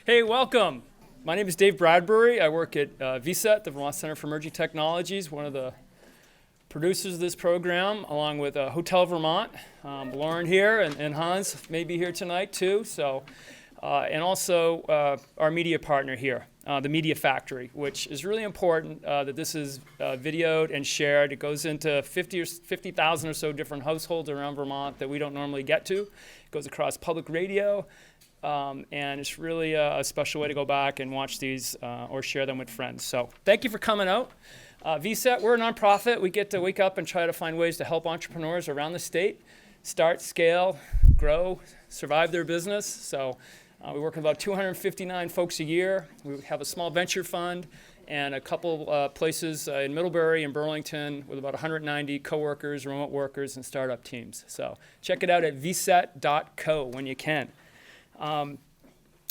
Hey, welcome. My name is Dave Bradbury. I work at VCET, the Vermont Center for Emerging Technologies, one of the producers of this program, along with Hotel Vermont. Lauren here and Hans may be here tonight too. So, and also our media partner here, the Media Factory, which is really important that this is videoed and shared. It goes into 50,000 or so different households around Vermont that we don't normally get to. It goes across public radio. And it's really a special way to go back and watch these or share them with friends. So thank you for coming out. VCET, we're a nonprofit. We get to wake up and try to find ways to help entrepreneurs around the state start, scale, grow, survive their business. So we work with about 259 folks a year. We have a small venture fund and a couple places in Middlebury and Burlington with about 190 coworkers, remote workers, and startup teams. So check it out at vcet.co when you can.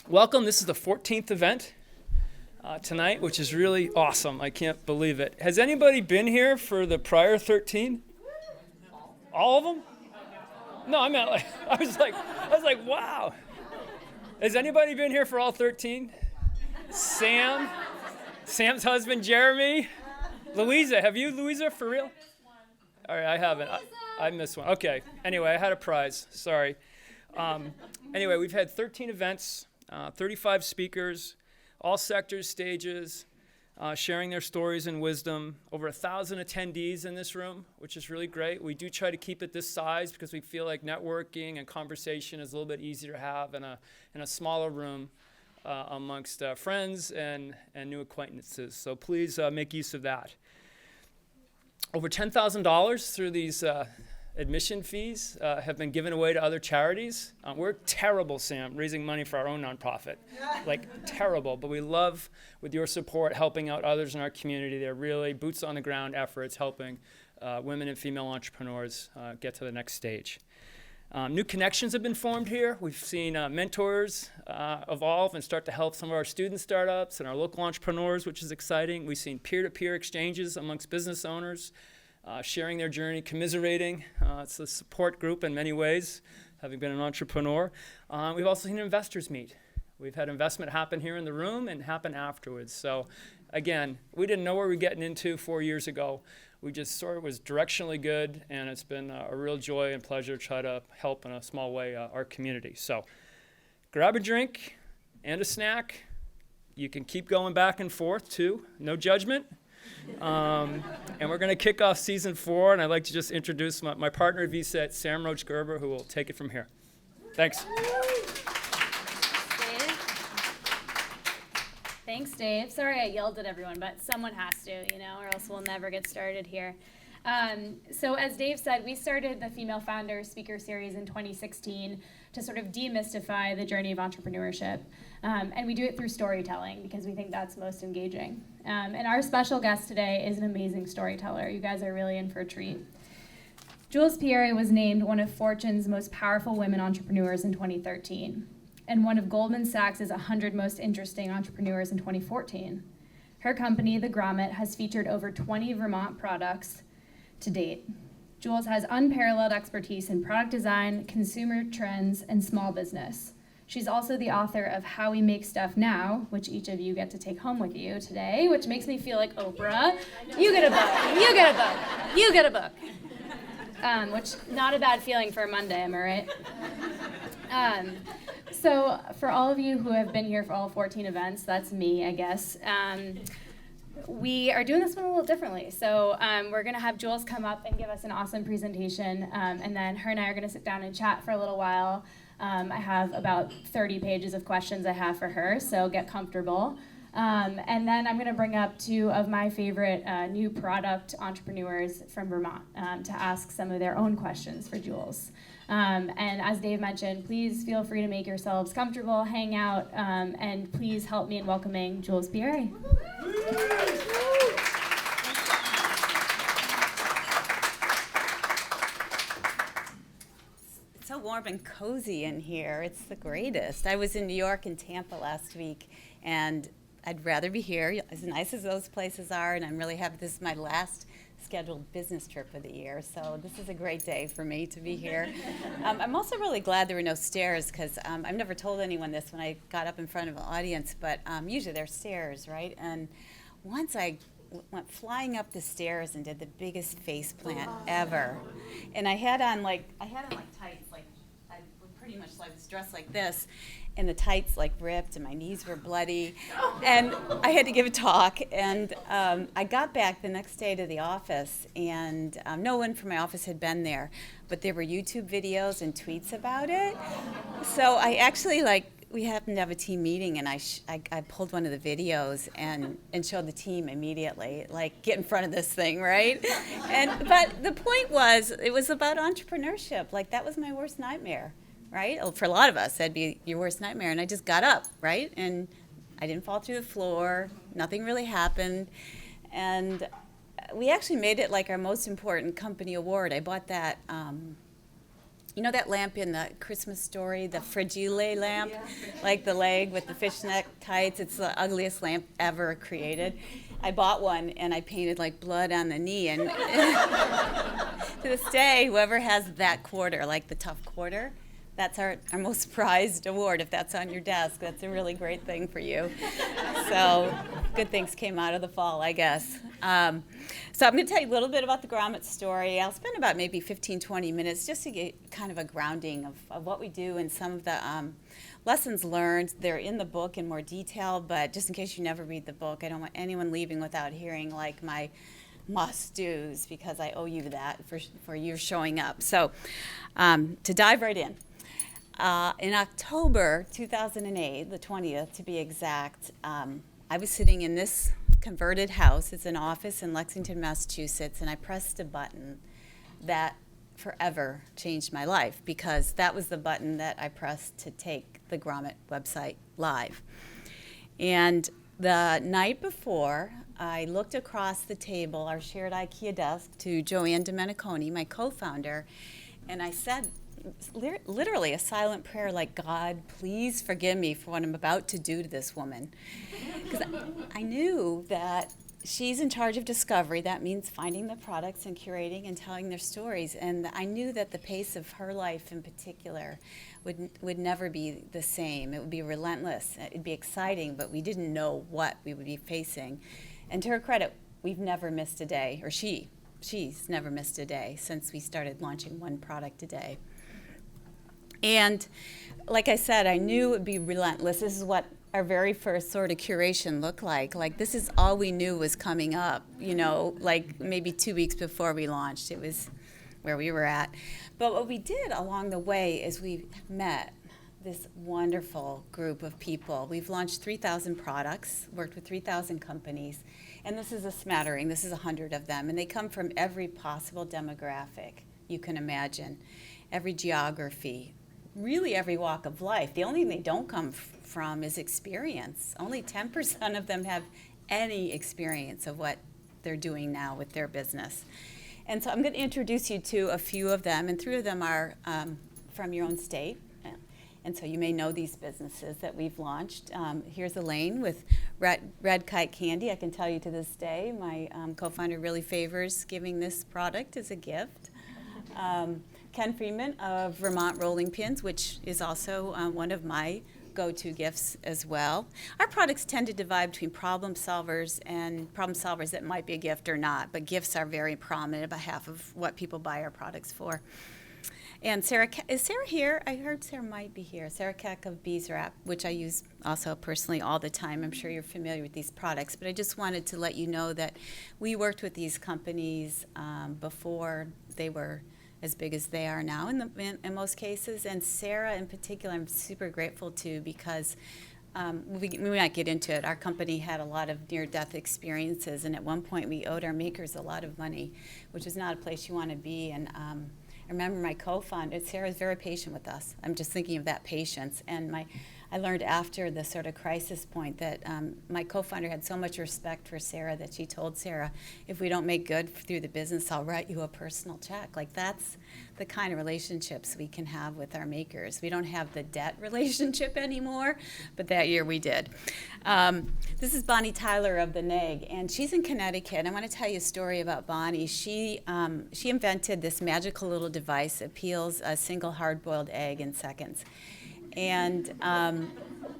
Welcome. This is the 14th event tonight, which is really awesome. I can't believe it. Has anybody been here for the prior 13? All of them? No, I meant I was like, wow. Has anybody been here for all 13? Sam's husband, Jeremy. Louisa, have you, Louisa, for real? All right, I haven't. I missed one. Okay. Anyway, I had a prize. Sorry. Anyway, we've had 13 events, 35 speakers, all sectors, stages, sharing their stories and wisdom. Over 1,000 attendees in this room, which is really great. We do try to keep it this size because we feel like networking and conversation is a little bit easier to have in a smaller room amongst friends and new acquaintances. So please make use of that. Over $10,000 through these admission fees have been given away to other charities. We're terrible, Sam, raising money for our own nonprofit. Like, terrible. But we love, with your support, helping out others in our community. They're really boots-on-the-ground efforts helping women and female entrepreneurs get to the next stage. New connections have been formed here. We've seen mentors evolve and start to help some of our student startups and our local entrepreneurs, which is exciting. We've seen peer-to-peer exchanges amongst business owners, sharing their journey, commiserating. It's a support group in many ways, having been an entrepreneur. We've also seen investors meet. We've had investment happen here in the room and happen afterwards. So again, we didn't know where we were getting into 4 years ago. We just sort of was directionally good, and it's been a real joy and pleasure to try to help in a small way our community. So grab a drink and a snack. You can keep going back and forth too, no judgment. And we're going to kick off season 4, and I'd like to just introduce my partner at VCET, Samantha Roach-Gerber, who will take it from here. Thanks. Thanks, Dave. Sorry I yelled at everyone, but someone has to, or else we'll never get started here. So as Dave said, we started the Female Founders Speaker Series in 2016 to sort of demystify the journey of entrepreneurship. And we do it through storytelling because we think that's most engaging. And our special guest today is an amazing storyteller. You guys are really in for a treat. Jules Pieri was named one of Fortune's most powerful women entrepreneurs in 2013 and one of Goldman Sachs' 100 most interesting entrepreneurs in 2014. Her company, the Grommet, has featured over 20 Vermont products to date. Jules has unparalleled expertise in product design, consumer trends, and small business. She's also the author of How We Make Stuff Now, which each of you get to take home with you today, which makes me feel like Oprah. You get a book, you get a book, you get a book. Which, not a bad feeling for a Monday, am I right? So for all of you who have been here for all 14 events, that's me, I guess. We are doing this one a little differently. So we're going to have Jules come up and give us an awesome presentation, and then her and I are going to sit down and chat for a little while. I have about 30 pages of questions I have for her, so get comfortable. And then I'm going to bring up 2 of my favorite new product entrepreneurs from Vermont to ask some of their own questions for Jules. And as Dave mentioned, please feel free to make yourselves comfortable, hang out, and please help me in welcoming Jules Pieri. It's so warm and cozy in here. It's the greatest. I was in New York and Tampa last week, and I'd rather be here, as nice as those places are, and I'm really happy this is my last scheduled business trip of the year, so this is a great day for me to be here. I'm also really glad there were no stairs, because I've never told anyone this when I got up in front of an audience, but usually there's stairs, right? And once I went flying up the stairs and did the biggest face plant ever, and I had on like tights, like I was pretty much like dressed like this, and the tights like ripped and my knees were bloody, and I had to give a talk, and I got back the next day to the office, and no one from my office had been there, but there were YouTube videos and tweets about it. So I actually we happened to have a team meeting, and I pulled one of the videos and showed the team immediately, like, get in front of this thing, right? But the point was, it was about entrepreneurship. Like, that was my worst nightmare, right? For a lot of us, that'd be your worst nightmare. And I just got up, right? And I didn't fall through the floor. Nothing really happened. And we actually made it like our most important company award. I bought that, you know that lamp in the Christmas Story, the Fragile lamp? Yeah. Like the leg with the fishnet tights. It's the ugliest lamp ever created. I bought one, and I painted like blood on the knee. And to this day, whoever has that quarter, like the tough quarter, that's our most prized award. If that's on your desk, that's a really great thing for you. So good things came out of the fall, I guess. So I'm going to tell you a little bit about the Grommet story. I'll spend about maybe 15, 20 minutes just to get kind of a grounding of what we do and some of the lessons learned. They're in the book in more detail, but just in case you never read the book, I don't want anyone leaving without hearing like my must-dos, because I owe you that for your showing up. So to dive right in. In October 2008, the 20th to be exact, I was sitting in this converted house. It's an office in Lexington, Massachusetts, and I pressed a button that forever changed my life, because that was the button that I pressed to take the Grommet website live. And the night before, I looked across the table, our shared IKEA desk, to Joanne Domeniconi, my co-founder, and I said, literally a silent prayer, like, God, please forgive me for what I'm about to do to this woman. Because I knew that she's in charge of discovery. That means finding the products and curating and telling their stories. And I knew that the pace of her life in particular would never be the same. It would be relentless. It'd be exciting, but we didn't know what we would be facing. And to her credit, we've never missed a day, or she's never missed a day since we started launching one product a day. And like I said, I knew it would be relentless. This is what our very first sort of curation looked like. Like, this is all we knew was coming up, you know, like maybe 2 weeks before we launched. It was where we were at. But what we did along the way is we met this wonderful group of people. We've launched 3,000 products, worked with 3,000 companies, and this is a smattering. This is 100 of them, and they come from every possible demographic you can imagine, every geography, really every walk of life. The only thing they don't come from is experience. Only 10% of them have any experience of what they're doing now with their business. And so I'm going to introduce you to a few of them, and 3 of them are from your own state. And so you may know these businesses that we've launched. Here's Elaine with Red Kite Candy. I can tell you to this day, my co-founder really favors giving this product as a gift. Ken Freeman of Vermont Rolling Pins, which is also one of my go-to gifts as well. Our products tend to divide between problem solvers and problem solvers that might be a gift or not, but gifts are very prominent about half of what people buy our products for. And Sarah, is Sarah here? I heard Sarah might be here. Sarah Keck of Bees Wrap, which I use also personally all the time. I'm sure you're familiar with these products, but I just wanted to let you know that we worked with these companies before they were as big as they are now in most cases. And Sarah in particular, I'm super grateful to, because we might get into it. Our company had a lot of near-death experiences, and at one point we owed our makers a lot of money, which is not a place you want to be. And I remember my co-founder, Sarah, is very patient with us. I'm just thinking of that patience. And I learned after the sort of crisis point that my co-founder had so much respect for Sarah that she told Sarah, if we don't make good through the business, I'll write you a personal check. Like, that's the kind of relationships we can have with our makers. We don't have the debt relationship anymore, but that year we did. This is Bonnie Tyler of the NEG, and she's in Connecticut. I want to tell you a story about Bonnie. She invented this magical little device that peels a single hard-boiled egg in seconds. And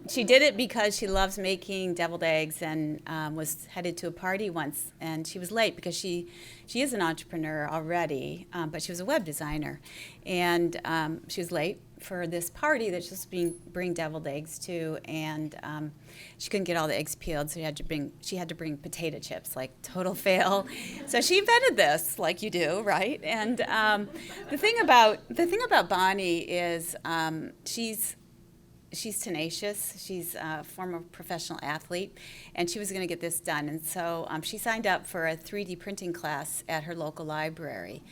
she did it because she loves making deviled eggs, and was headed to a party once, and she was late because she is an entrepreneur already, but she was a web designer, and she was late for this party that she was bring deviled eggs to, and she couldn't get all the eggs peeled, so she had to bring potato chips, like total fail. So she invented this, like you do, right? And the thing about Bonnie is she's tenacious. She's a former professional athlete, and she was going to get this done. And so she signed up for a 3D printing class at her local library,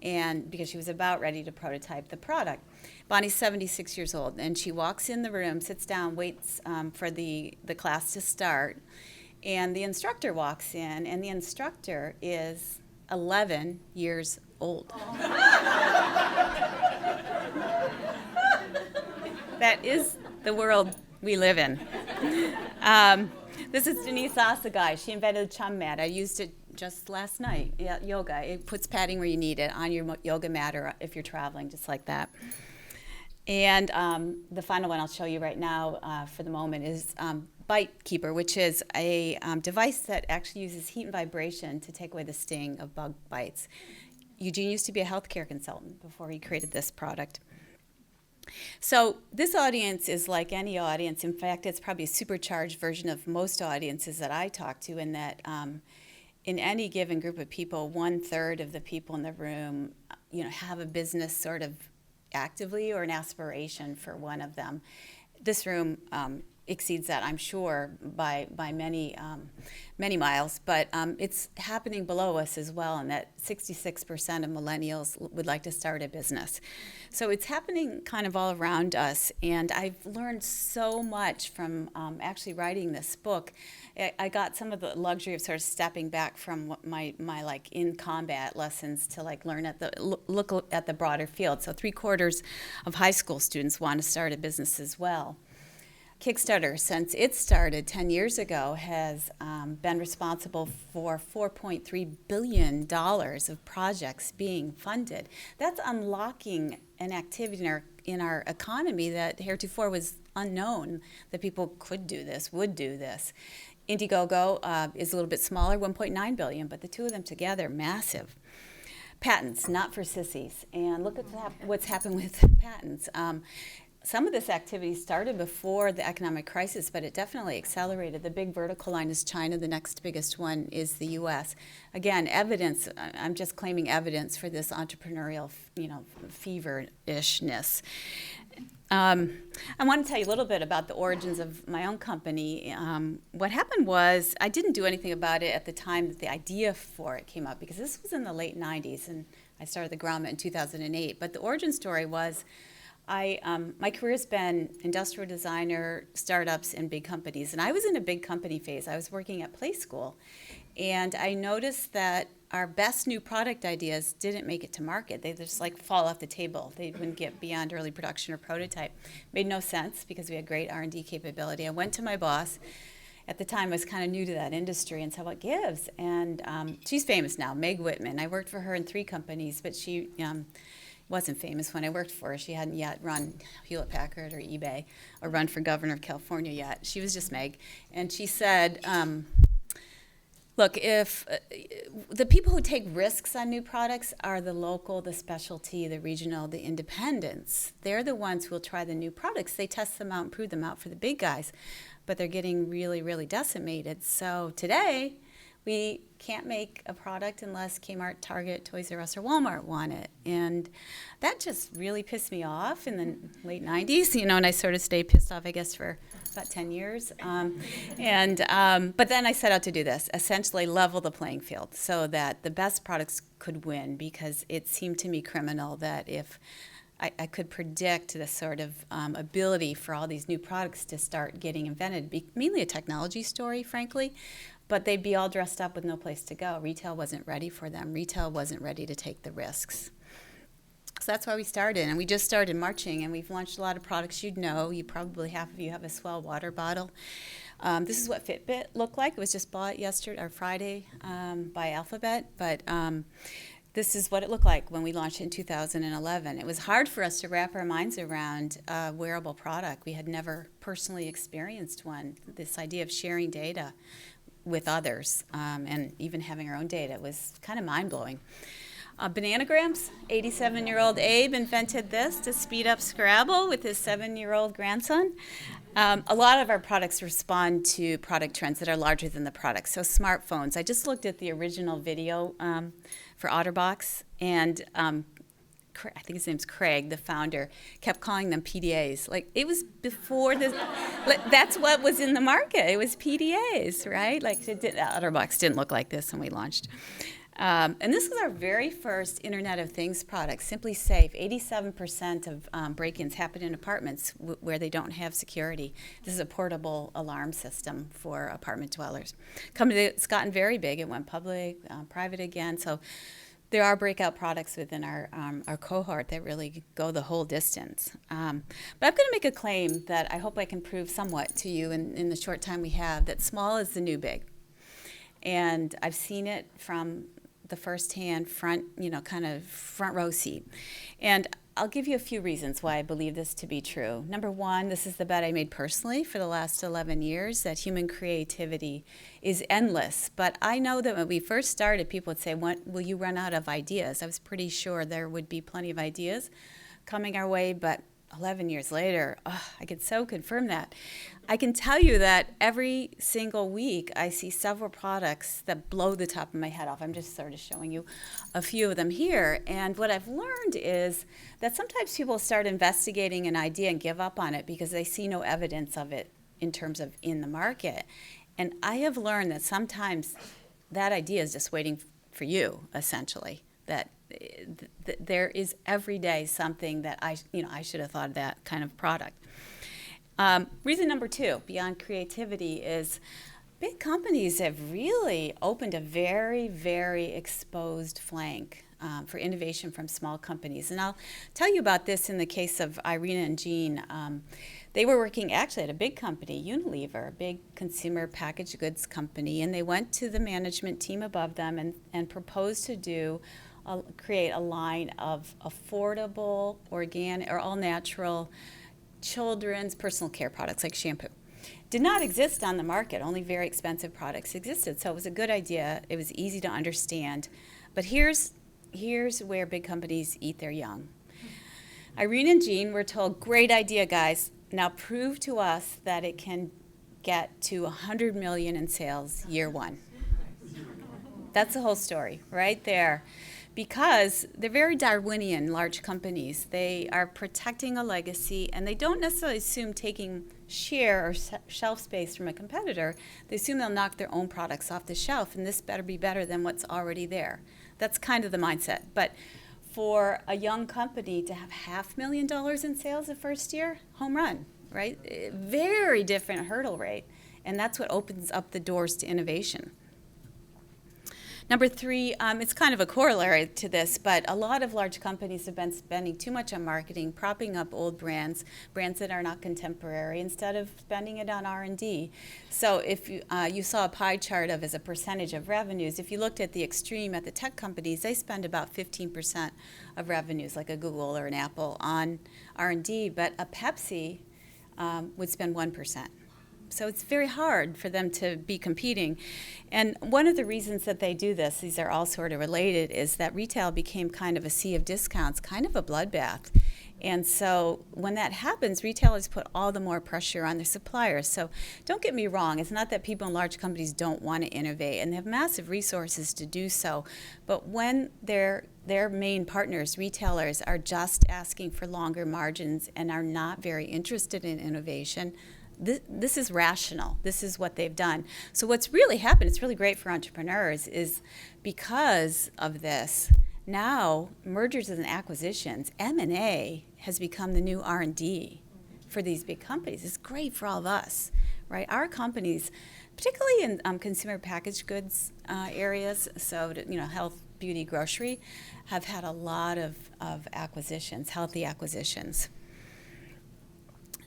and because she was about ready to prototype the product. Bonnie's 76 years old, and she walks in the room, sits down, waits for the class to start, and the instructor walks in, and the instructor is 11 years old. That is the world we live in. This is Denise Asagai. She invented the chum mat. I used it just last night. Yeah, yoga. It puts padding where you need it on your yoga mat, or if you're traveling, just like that. And the final one I'll show you right now for the moment is Bite Keeper, which is a device that actually uses heat and vibration to take away the sting of bug bites. Eugene used to be a healthcare consultant before he created this product. So this audience is like any audience. In fact, it's probably a supercharged version of most audiences that I talk to, in that in any given group of people, 1/3 of the people in the room, have a business sort of actively, or an aspiration for one of them. This room exceeds that, I'm sure, by many miles, but it's happening below us as well, and that 66% of millennials would like to start a business. So it's happening kind of all around us, and I've learned so much from actually writing this book. I got some of the luxury of sort of stepping back from my like in combat lessons to like look at the broader field. So 3/4 of high school students want to start a business as well. Kickstarter, since it started 10 years ago, has been responsible for $4.3 billion of projects being funded. That's unlocking an activity in our economy that heretofore was unknown, that people could do this, would do this. Indiegogo is a little bit smaller, $1.9 billion, but the two of them together, massive. Patents, not for sissies. And look at what's happened with patents. Some of this activity started before the economic crisis, but it definitely accelerated. The big vertical line is China. The next biggest one is the U.S. Again, evidence. I'm just claiming evidence for this entrepreneurial, feverishness. I want to tell you a little bit about the origins of my own company. What happened was I didn't do anything about it at the time that the idea for it came up, because this was in the late 90s, and I started the Grommet in 2008. But the origin story was my career's been industrial designer, startups, and big companies. And I was in a big company phase. I was working at Play School. And I noticed that our best new product ideas didn't make it to market. They just fall off the table. They wouldn't get beyond early production or prototype. Made no sense because we had great R&D capability. I went to my boss. At the time, I was kind of new to that industry and said, what gives? And she's famous now, Meg Whitman. I worked for her in 3 companies, but she wasn't famous when I worked for her. She hadn't yet run Hewlett-Packard or eBay or run for governor of California yet. She was just Meg. And she said, look, if the people who take risks on new products are the local, the specialty, the regional, the independents. They're the ones who will try the new products. They test them out and prove them out for the big guys. But they're getting really, really decimated. So today, we can't make a product unless Kmart, Target, Toys R Us, or Walmart want it. And that just really pissed me off in the late 90s, and I sort of stayed pissed off, I guess, for about 10 years. But then I set out to do this, essentially level the playing field so that the best products could win, because it seemed to me criminal that if I could predict the sort of ability for all these new products to start getting invented. Mainly a technology story, frankly, but they'd be all dressed up with no place to go. Retail wasn't ready for them. Retail wasn't ready to take the risks. So that's why we started, and we just started marching, and we've launched a lot of products. You'd know, you probably half of you have a Swell water bottle. This is what Fitbit looked like. It was just bought yesterday or Friday by Alphabet, but this is what it looked like when we launched in 2011. It was hard for us to wrap our minds around a wearable product. We had never personally experienced one. This idea of sharing data with others and even having our own data was kind of mind-blowing. Bananagrams, 87-year-old Abe invented this to speed up Scrabble with his 7-year-old grandson. A lot of our products respond to product trends that are larger than the product. So smartphones, I just looked at the original video for OtterBox, and I think his name's Craig, the founder, kept calling them PDAs. Like, it was before this, that's what was in the market. It was PDAs, right? Like, OtterBox didn't look like this when we launched. And this was our very first Internet of Things product, Simply Safe. 87% of break-ins happen in apartments where they don't have security. This is a portable alarm system for apartment dwellers. It's gotten very big. It went public, private again. So there are breakout products within our cohort that really go the whole distance. But I'm going to make a claim that I hope I can prove somewhat to you in the short time we have, that small is the new big. And I've seen it from the first-hand kind of front row seat. And I'll give you a few reasons why I believe this to be true. Number one, this is the bet I made personally for the last 11 years, that human creativity is endless. But I know that when we first started, people would say, will you run out of ideas? I was pretty sure there would be plenty of ideas coming our way, but 11 years later, I can so confirm that. I can tell you that every single week I see several products that blow the top of my head off. I'm just sort of showing you a few of them here. And what I've learned is that sometimes people start investigating an idea and give up on it because they see no evidence of it in terms of in the market. And I have learned that sometimes that idea is just waiting for you, essentially, that there is every day something that I should have thought of that kind of product. Reason number two, beyond creativity, is big companies have really opened a very, very exposed flank for innovation from small companies. And I'll tell you about this in the case of Irina and Jean. They were working actually at a big company, Unilever, a big consumer packaged goods company, and they went to the management team above them and proposed to create a line of affordable, organic, or all-natural children's personal care products like shampoo. Did not exist on the market. Only very expensive products existed. So it was a good idea. It was easy to understand. But here's where big companies eat their young. Irene and Jean were told, great idea, guys. Now prove to us that it can get to 100 million in sales year one. That's the whole story right there. Because they're very Darwinian, large companies. They are protecting a legacy, and they don't necessarily assume taking share or shelf space from a competitor. They assume they'll knock their own products off the shelf, and this better be better than what's already there. That's kind of the mindset. But for a young company to have $500,000 in sales the first year, home run, right? Very different hurdle rate, and that's what opens up the doors to innovation. Number three, it's kind of a corollary to this, but a lot of large companies have been spending too much on marketing, propping up old brands that are not contemporary, instead of spending it on R&D. So if you saw a pie chart of as a percentage of revenues, if you looked at the extreme at the tech companies, they spend about 15% of revenues, like a Google or an Apple, on R&D, but a Pepsi would spend 1%. So it's very hard for them to be competing. And one of the reasons that they do this, these are all sort of related, is that retail became kind of a sea of discounts, kind of a bloodbath. And so when that happens, retailers put all the more pressure on their suppliers. So don't get me wrong, it's not that people in large companies don't want to innovate, and they have massive resources to do so. But when their main partners, retailers, are just asking for longer margins and are not very interested in innovation, this is rational. This is what they've done. So what's really happened, it's really great for entrepreneurs, is because of this, Now, mergers and acquisitions, M&A, has become the new R&D for these big companies. It's great for all of us, right? Our companies, particularly in consumer packaged goods areas, so health, beauty, grocery, have had a lot of acquisitions, healthy acquisitions.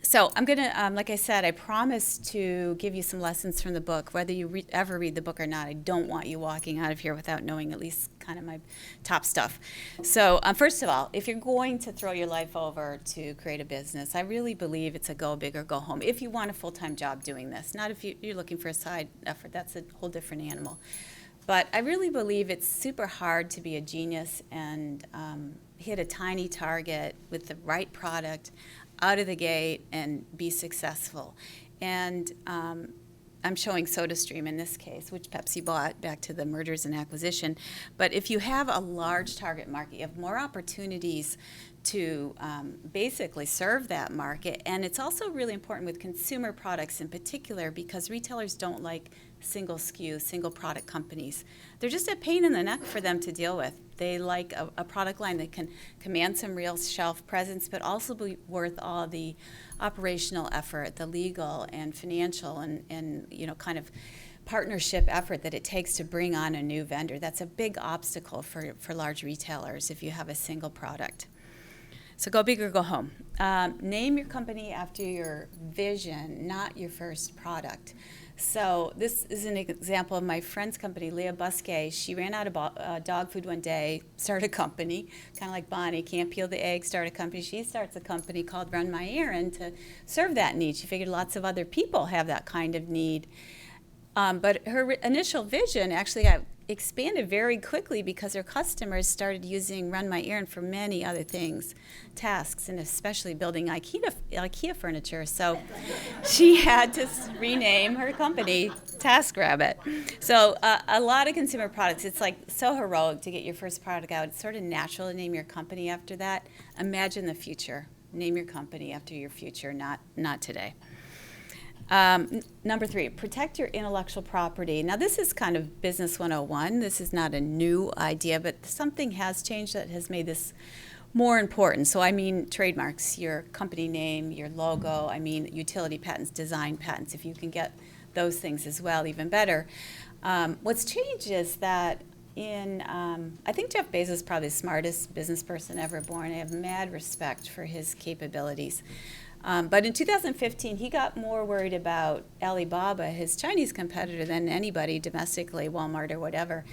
So I'm going to, like I said, I promised to give you some lessons from the book. Whether you ever read the book or not, I don't want you walking out of here without knowing at least kind of my top stuff. So first of all, if you're going to throw your life over to create a business, I really believe it's a go big or go home. If you want a full-time job doing this, not if you're looking for a side effort. That's a whole different animal. But I really believe it's super hard to be a genius and hit a tiny target with the right product out of the gate and be successful. And I'm showing SodaStream in this case, which Pepsi bought, back to the mergers and acquisition. But if you have a large target market, you have more opportunities to basically serve that market. And it's also really important with consumer products in particular, because retailers don't like single SKU, single product companies. They're just a pain in the neck for them to deal with. They like a product line that can command some real shelf presence, but also be worth all the operational effort, the legal and financial and kind of partnership effort that it takes to bring on a new vendor. That's a big obstacle for large retailers if you have a single product. So go big or go home. Name your company after your vision, not your first product. So this is an example of my friend's company, Leah Busquet. She ran out of dog food one day, started a company, kind of like Bonnie, can't peel the egg, start a company. She starts a company called Run My Errand to serve that need. She figured lots of other people have that kind of need. But her initial vision actually got expanded very quickly because her customers started using Run My Errand for many other things, tasks, and especially building IKEA furniture. So she had to rename her company TaskRabbit. So a lot of consumer products, it's like so heroic to get your first product out. It's sort of natural to name your company after that. Imagine the future. Name your company after your future, not today. Number 3, protect your intellectual property. Now, this is kind of business 101. This is not a new idea, but something has changed that has made this more important. So I mean trademarks, your company name, your logo, I mean utility patents, design patents. If you can get those things as well, even better. What's changed is that I think Jeff Bezos is probably the smartest business person ever born. I have mad respect for his capabilities. But in 2015, he got more worried about Alibaba, his Chinese competitor, than anybody domestically, Walmart or whatever.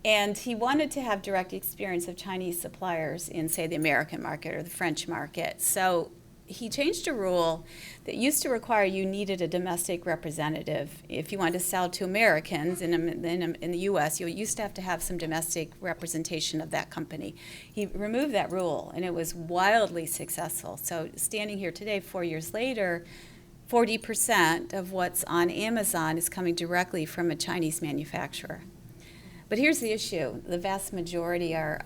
And he wanted to have direct experience of Chinese suppliers in, say, the American market or the French market. So he changed a rule that used to require you needed a domestic representative. If you wanted to sell to Americans in the U.S., you used to have some domestic representation of that company. He removed that rule, and it was wildly successful. So standing here today, 4 years later, 40% of what's on Amazon is coming directly from a Chinese manufacturer. But here's the issue. The vast majority are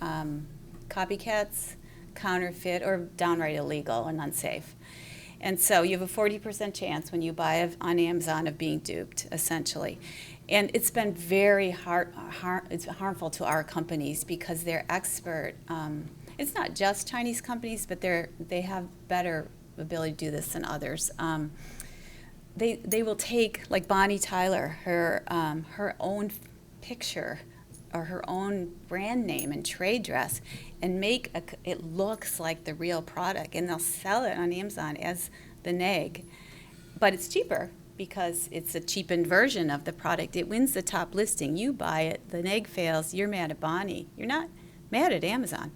copycats, counterfeit, or downright illegal and unsafe. And so you have a 40% chance when you buy on Amazon of being duped, essentially. And it's been very it's harmful to our companies because they're expert. It's not just Chinese companies, but they have better ability to do this than others. They will take, like Bonnie Tyler, her own picture or her own brand name and trade dress and make it looks like the real product, and they'll sell it on Amazon as the neg. But it's cheaper because it's a cheapened version of the product. It wins the top listing. You buy it, the neg fails, you're mad at Bonnie. You're not mad at Amazon.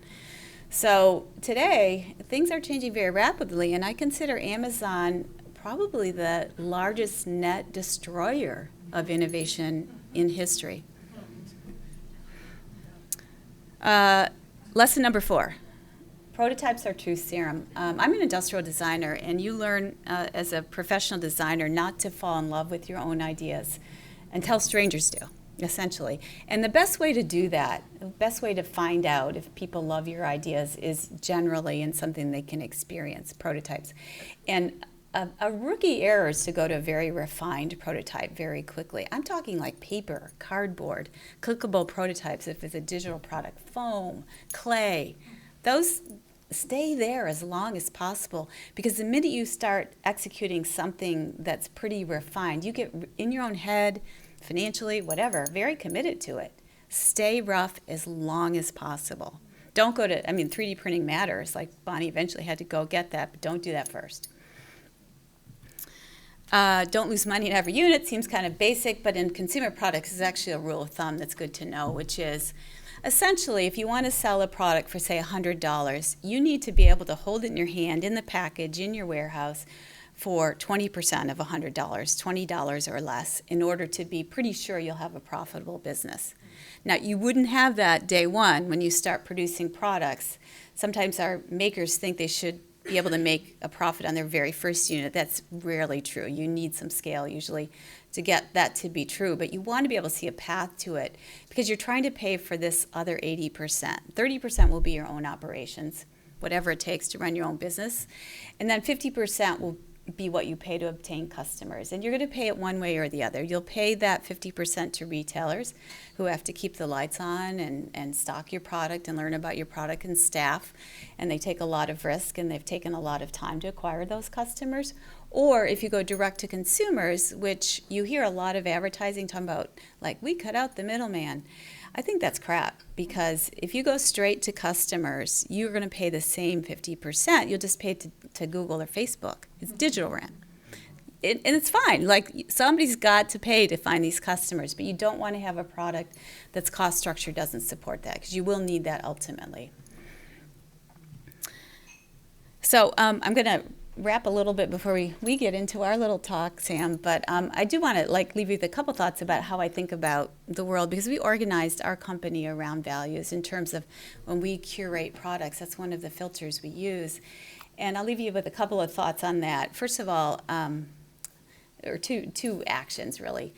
So today, things are changing very rapidly, and I consider Amazon probably the largest net destroyer of innovation in history. Lesson number 4, prototypes are truth serum. I'm an industrial designer, and you learn as a professional designer not to fall in love with your own ideas until strangers do, essentially. And the best way to do that, the best way to find out if people love your ideas is generally in something they can experience, prototypes. And a rookie error is to go to a very refined prototype very quickly. I'm talking like paper, cardboard, clickable prototypes if it's a digital product, foam, clay. Those stay there as long as possible, because the minute you start executing something that's pretty refined, you get in your own head, financially, whatever, very committed to it. Stay rough as long as possible. Don't go to, 3D printing matters. Like Bonnie eventually had to go get that, but don't do that first. Don't lose money in every unit. Seems kind of basic, but in consumer products is actually a rule of thumb that's good to know, which is essentially if you want to sell a product for, say, $100, you need to be able to hold it in your hand, in the package, in your warehouse for 20% of $100, $20 or less, in order to be pretty sure you'll have a profitable business. Now, you wouldn't have that day one when you start producing products. Sometimes our makers think they should be able to make a profit on their very first unit. That's rarely true. You need some scale usually to get that to be true, but you want to be able to see a path to it because you're trying to pay for this other 80%. 30% will be your own operations, whatever it takes to run your own business, and then 50% will be what you pay to obtain customers. And you're going to pay it one way or the other. You'll pay that 50% to retailers who have to keep the lights on and stock your product and learn about your product, and staff. And they take a lot of risk, and they've taken a lot of time to acquire those customers. Or if you go direct to consumers, which you hear a lot of advertising talking about, like, we cut out the middleman. I think that's crap, because if you go straight to customers, you're going to pay the same 50%. You'll just pay to Google or Facebook. It's digital rent. And it's fine. Like, somebody's got to pay to find these customers, but you don't want to have a product that's cost structure doesn't support that, because you will need that ultimately. So I'm going to wrap a little bit before we get into our little talk, Sam, but I do want to leave you with a couple thoughts about how I think about the world, because we organized our company around values in terms of when we curate products. That's one of the filters we use, and I'll leave you with a couple of thoughts on that. First of all, or two actions really.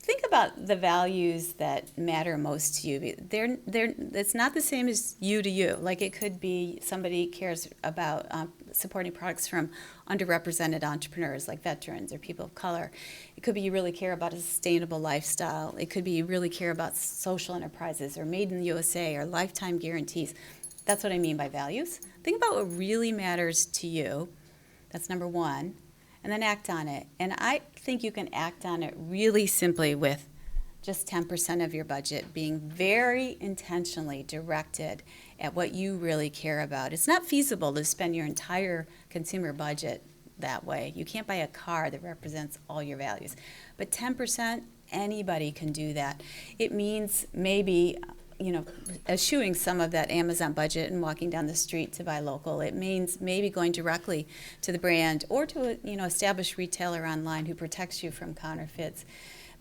Think about the values that matter most to you. It's not the same as you to you. Like, it could be somebody cares about supporting products from underrepresented entrepreneurs like veterans or people of color. It could be you really care about a sustainable lifestyle. It could be you really care about social enterprises or made in the USA or lifetime guarantees. That's what I mean by values. Think about what really matters to you. That's number one. And then act on it. And I think you can act on it really simply with just 10% of your budget being very intentionally directed at what you really care about. It's not feasible to spend your entire consumer budget that way. You can't buy a car that represents all your values. But 10%, anybody can do that. It means maybe eschewing some of that Amazon budget and walking down the street to buy local. It means maybe going directly to the brand or to a established retailer online who protects you from counterfeits.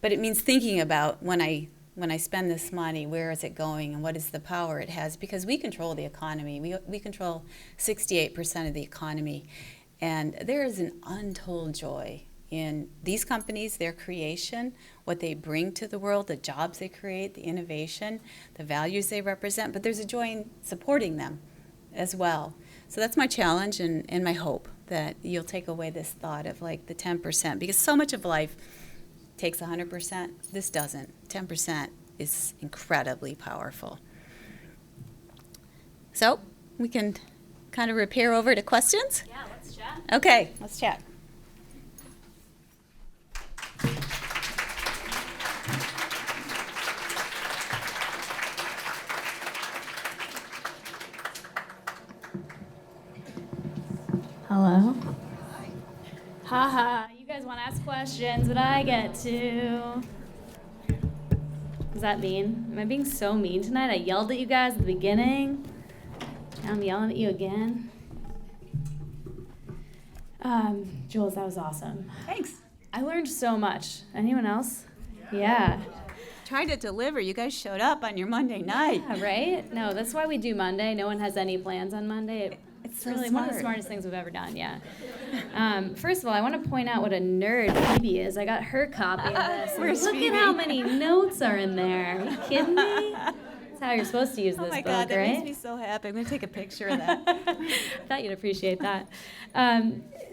But it means thinking about when I spend this money, where is it going and what is the power it has? Because we control the economy. We control 68% of the economy. And there is an untold joy in these companies, their creation, what they bring to the world, the jobs they create, the innovation, the values they represent, but there's a joy in supporting them as well. So that's my challenge and my hope, that you'll take away this thought of the 10%, because so much of life takes 100%. This doesn't. 10% is incredibly powerful. So we can kind of repair over to questions? Yeah, let's chat. Okay, let's chat. Hello. Haha, you guys want to ask questions, but I get to. Does that mean? Am I being so mean tonight? I yelled at you guys at the beginning. Now I'm yelling at you again. Jules, that was awesome. Thanks. I learned so much. Anyone else? Yeah. Tried to deliver. You guys showed up on your Monday night. Yeah, right? No, that's why we do Monday. No one has any plans on Monday. It's so really smart. one of the smartest things we've ever done, yeah. First of all, I want to point out what a nerd Phoebe is. I got her copy of this. Where's Look Phoebe? at how many notes are in there. Are you kidding me? That's how you're supposed to use this Oh my book, God, that right? makes me so happy. I'm going to take a picture of that. I thought you'd appreciate that.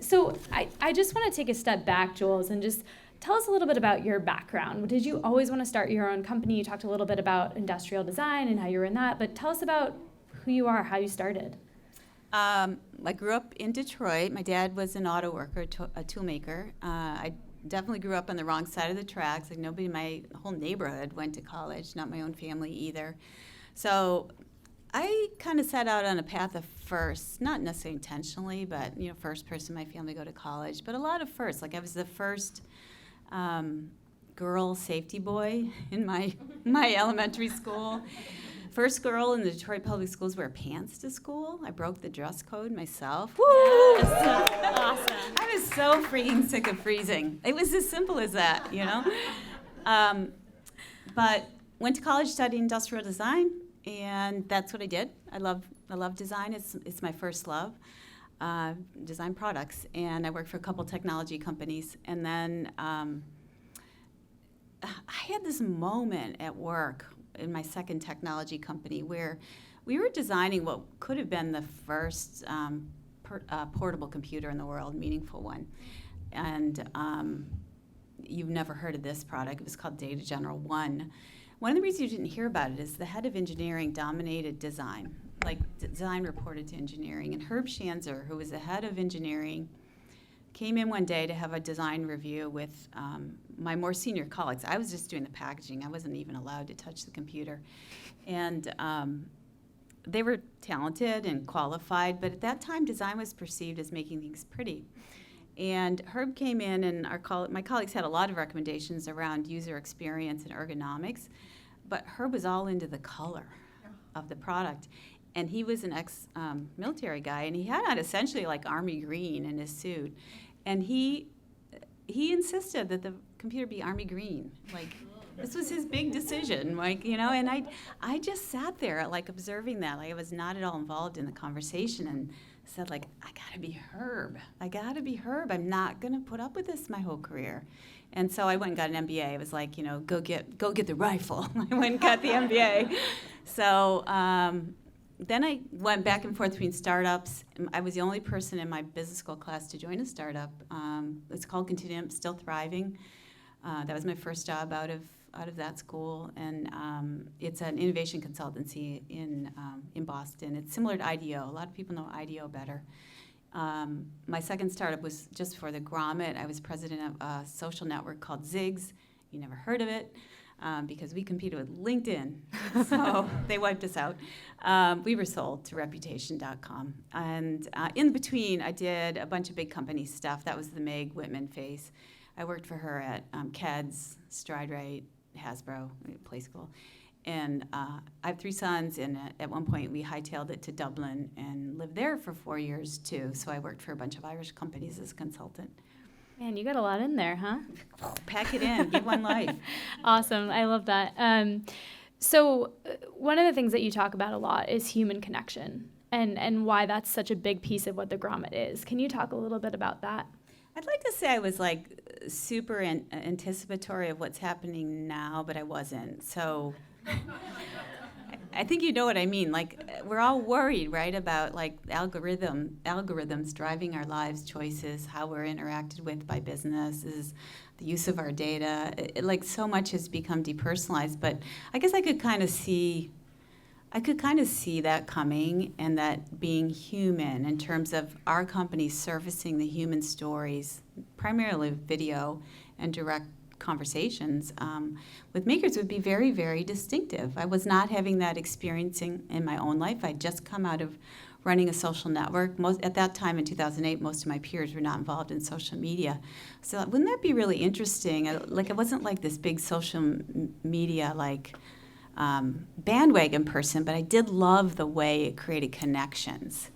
So I just want to take a step back, Jules, and just tell us a little bit about your background. Did you always want to start your own company? You talked a little bit about industrial design and how you were in that, but tell us about who you are, how you started. I grew up in Detroit. My dad was an auto worker, a tool maker. I definitely grew up on the wrong side of the tracks. Like nobody in my whole neighborhood went to college, not my own family either. So I kind of set out on a path of firsts, not necessarily intentionally, but first person in my family to go to college, but a lot of firsts. Like I was the first girl safety boy in my elementary school. First girl in the Detroit public schools wear pants to school. I broke the dress code myself. Woo! Yes. Awesome. I was so freaking sick of freezing. It was as simple as that, But went to college, studied industrial design, and that's what I did. I love design. It's my first love. Design products, and I worked for a couple technology companies, and then I had this moment at work in my second technology company where we were designing what could have been the first portable computer in the world, meaningful one. And you've never heard of this product. It was called Data General 1. One of the reasons you didn't hear about it is the head of engineering dominated design. Like design reported to engineering. And Herb Schanzer, who was the head of engineering, came in one day to have a design review with my more senior colleagues. I was just doing the packaging. I wasn't even allowed to touch the computer. And they were talented and qualified, but at that time, design was perceived as making things pretty. And Herb came in, and my colleagues had a lot of recommendations around user experience and ergonomics, but Herb was all into the color of the product. And he was an ex-military guy, and he had on essentially like army green in his suit. And he insisted that the computer be army green. Like, this was his big decision, and I just sat there, like, observing that. Like, I was not at all involved in the conversation and said, like, I gotta be Herb. I'm not gonna put up with this my whole career. And so I went and got an MBA. I was like, go get the rifle. I went and got the MBA. So then I went back and forth between startups. I was the only person in my business school class to join a startup. It's called Continuum, still thriving. That was my first job out of that school, and it's an innovation consultancy in Boston. It's similar to IDEO. A lot of people know IDEO better. My second startup was just before the Grommet. I was president of a social network called Ziggs. You never heard of it. Because we competed with LinkedIn, so they wiped us out. We were sold to Reputation.com. And in between, I did a bunch of big company stuff. That was the Meg Whitman phase. I worked for her at Keds, StrideRite, Hasbro, Play School. And I have 3 sons, and at one point we hightailed it to Dublin and lived there for 4 years, too. So I worked for a bunch of Irish companies as a consultant. Man, you got a lot in there, huh? Pack it in. Give one life. Awesome. I love that. So one of the things that you talk about a lot is human connection and why that's such a big piece of what the Grommet is. Can you talk a little bit about that? I'd like to say I was like super anticipatory of what's happening now, but I wasn't. So I think you know what I mean. Like, we're all worried, right, about like algorithms driving our lives, choices, how we're interacted with by businesses, the use of our data. Like, so much has become depersonalized. But I guess I could kind of see that coming, and that being human in terms of our company surfacing the human stories, primarily video and direct conversations with makers would be very, very distinctive. I was not having that experiencing in my own life. I'd just come out of running a social network. At that time in 2008, most of my peers were not involved in social media. So wouldn't that be really interesting? Like, it wasn't like this big social media bandwagon person, but I did love the way it created connections.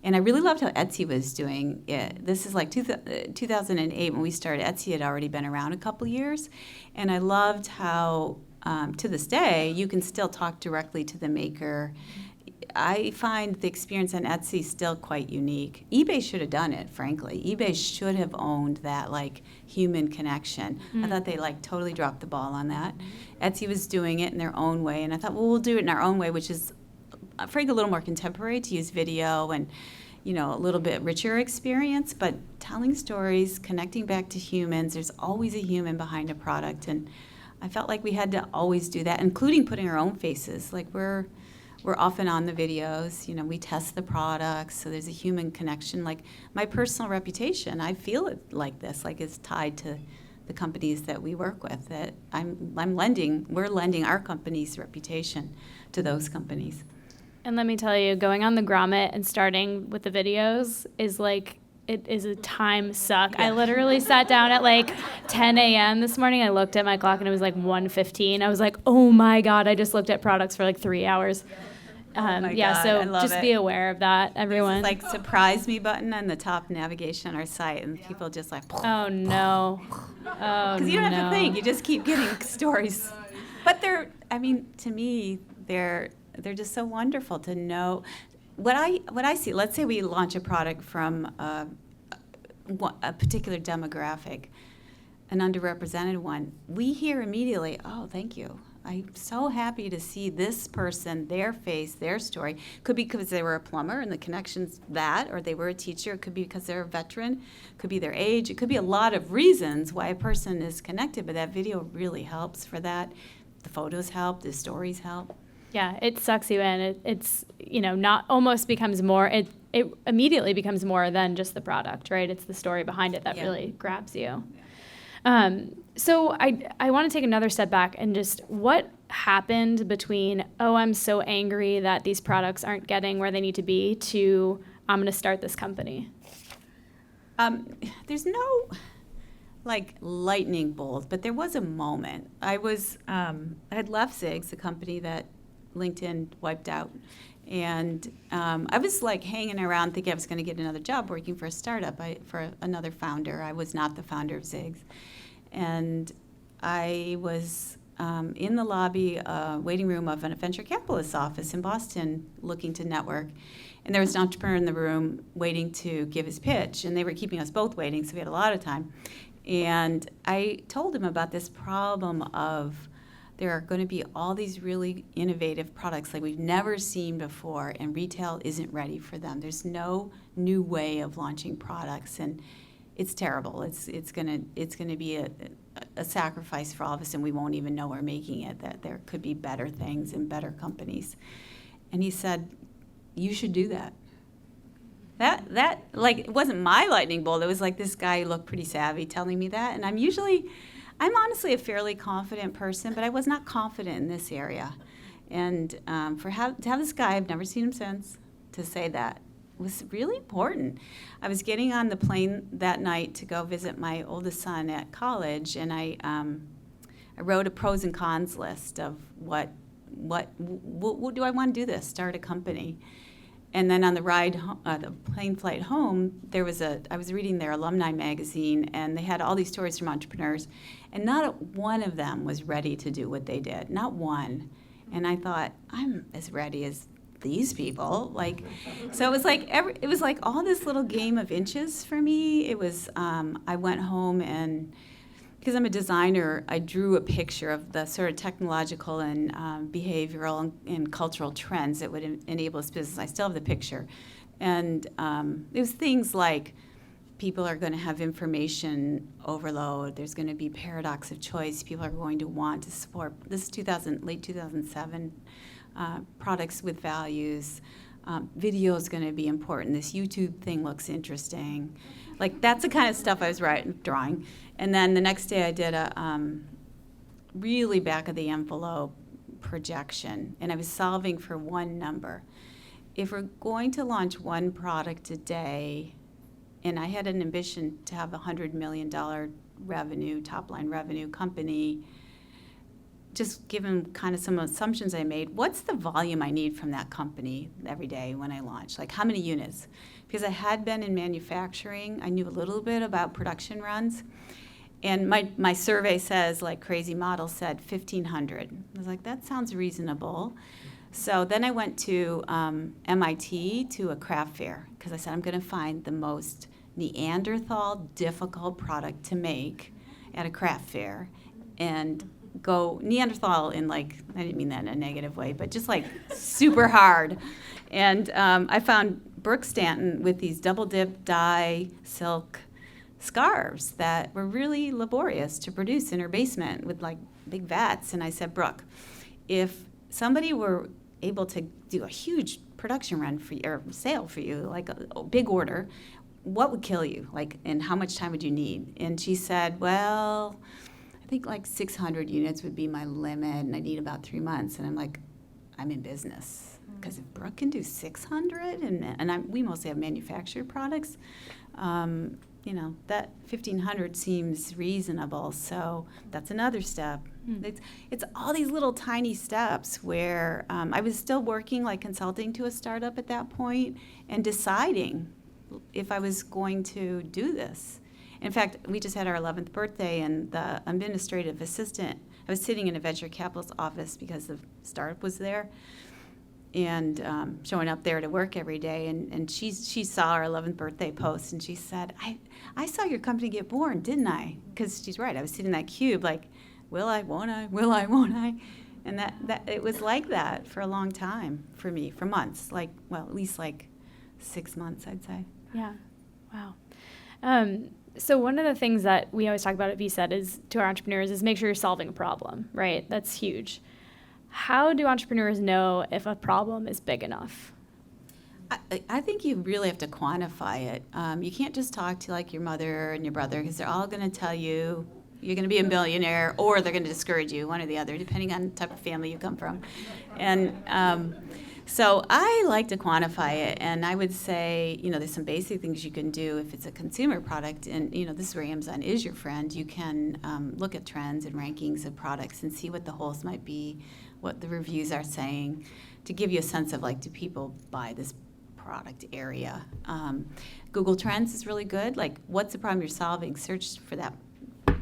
And I really loved how Etsy was doing it. This is like 2008 when we started. Etsy had already been around a couple years. And I loved how, to this day, you can still talk directly to the maker. I find the experience on Etsy still quite unique. eBay should have done it, frankly. eBay should have owned that like human connection. I thought they like totally dropped the ball on that. Etsy was doing it in their own way, and I thought, well, we'll do it in our own way, which is, frankly, a little more contemporary, to use video and, you know, a little bit richer experience, but telling stories, connecting back to humans. There's always a human behind a product, and I felt like we had to always do that, including putting our own faces. Like we're often on the videos, you know, we test the products, so there's a human connection. Like my personal reputation, I feel it like this, like it's tied to the companies that we work with, that we're lending our company's reputation to those companies. And let me tell you, going on the Grommet and starting with the videos is like, it is a time suck. I literally sat down at like 10 a.m. this morning. I looked at my clock and it was like 1:15. I was like, oh my God, I just looked at products for like 3 hours. God, so I love just it. be aware of that, everyone. It's like surprise me button on the top navigation on our site, and people just like, Oh no. because you don't have to think, you just keep getting stories. But to me, they're just so wonderful to know. What I see, let's say we launch a product from a particular demographic, an underrepresented one, we hear immediately, oh, thank you. I'm so happy to see this person, their face, their story. Could be because they were a plumber and the connection's that, or they were a teacher. It could be because they're a veteran. It could be their age. It could be a lot of reasons why a person is connected, but that video really helps for that. The photos help, the stories help. Yeah, it sucks you in. It's, you know, not almost becomes more, it immediately becomes more than just the product, right? It's the story behind it that really grabs you. So I want to take another step back and just what happened between, oh, I'm so angry that these products aren't getting where they need to be, to I'm going to start this company? There's no like lightning bolt, but there was a moment. I had left Ziggs, the company that LinkedIn wiped out, and I was like hanging around thinking I was going to get another job working for a startup, for another founder. I was not the founder of Ziggs, and I was in the lobby, waiting room of a venture capitalist's office in Boston, looking to network, and there was an entrepreneur in the room waiting to give his pitch, and they were keeping us both waiting, so we had a lot of time. And I told him about this problem of there are going to be all these really innovative products like we've never seen before, and retail isn't ready for them. There's no new way of launching products, and it's terrible. It's going to be a sacrifice for all of us, and we won't even know we're making it, that there could be better things and better companies. And he said, you should do that. That like, it wasn't my lightning bolt. It was like this guy who looked pretty savvy telling me that. And I'm honestly a fairly confident person, but I was not confident in this area. And to have this guy, I've never seen him since, to say that was really important. I was getting on the plane that night to go visit my oldest son at college, and I wrote a pros and cons list of what do I want to do this, start a company. And then on the ride, the plane flight home, I was reading their alumni magazine, and they had all these stories from entrepreneurs, and not one of them was ready to do what they did, not one. And I thought, I'm as ready as these people. Like, so it was like all this little game of inches for me. It was, I went home, and because I'm a designer, I drew a picture of the sort of technological and behavioral and cultural trends that would enable this business. I still have the picture. And it was things like people are going to have information overload. There's going to be paradox of choice. People are going to want to support, this is late 2007, products with values. Video is going to be important. This YouTube thing looks interesting. Like, that's the kind of stuff I was drawing. And then the next day I did a really back of the envelope projection, and I was solving for one number. If we're going to launch one product a day, and I had an ambition to have a $100 million revenue, top line revenue company, just given kind of some assumptions I made, what's the volume I need from that company every day when I launch? Like, how many units? Because I had been in manufacturing, I knew a little bit about production runs. And my survey says, like Crazy Model said, 1,500. I was like, that sounds reasonable. So then I went to MIT to a craft fair because I said I'm going to find the most Neanderthal difficult product to make at a craft fair and go Neanderthal in I didn't mean that in a negative way, but just super hard. And I found Brooke Stanton with these double dip dye silk scarves that were really laborious to produce in her basement with big vats. And I said, Brooke, if somebody were able to do a huge production run for you or sale for you, a big order, what would kill you? And how much time would you need? And she said, well, I think 600 units would be my limit, and I need about 3 months. And I'm like, I'm in business. Because if Brooke can do 600, and we mostly have manufactured products, that 1,500 seems reasonable. So that's another step. It's all these little tiny steps where I was still working consulting to a startup at that point and deciding if I was going to do this. In fact, we just had our 11th birthday, and the administrative assistant, I was sitting in a venture capitalist office because the startup was there, and showing up there to work every day. And she saw our 11th birthday post, and she said, I saw your company get born, didn't I? Because she's right. I was sitting in that cube will I, won't I, will I, won't I? And that it was like that for a long time for me, for months, at least 6 months, I'd say. Yeah. Wow. So one of the things that we always talk about at VCET is to our entrepreneurs is make sure you're solving a problem, right? That's huge. How do entrepreneurs know if a problem is big enough? I think you really have to quantify it. You can't just talk to your mother and your brother because they're all going to tell you you're going to be a millionaire, or they're going to discourage you, one or the other, depending on the type of family you come from. And so I like to quantify it, and I would say, there's some basic things you can do if it's a consumer product, and this is where Amazon is your friend. You can look at trends and rankings of products and see what the holes might be, what the reviews are saying, to give you a sense of do people buy this product area. Google Trends is really good. What's the problem you're solving? Search for that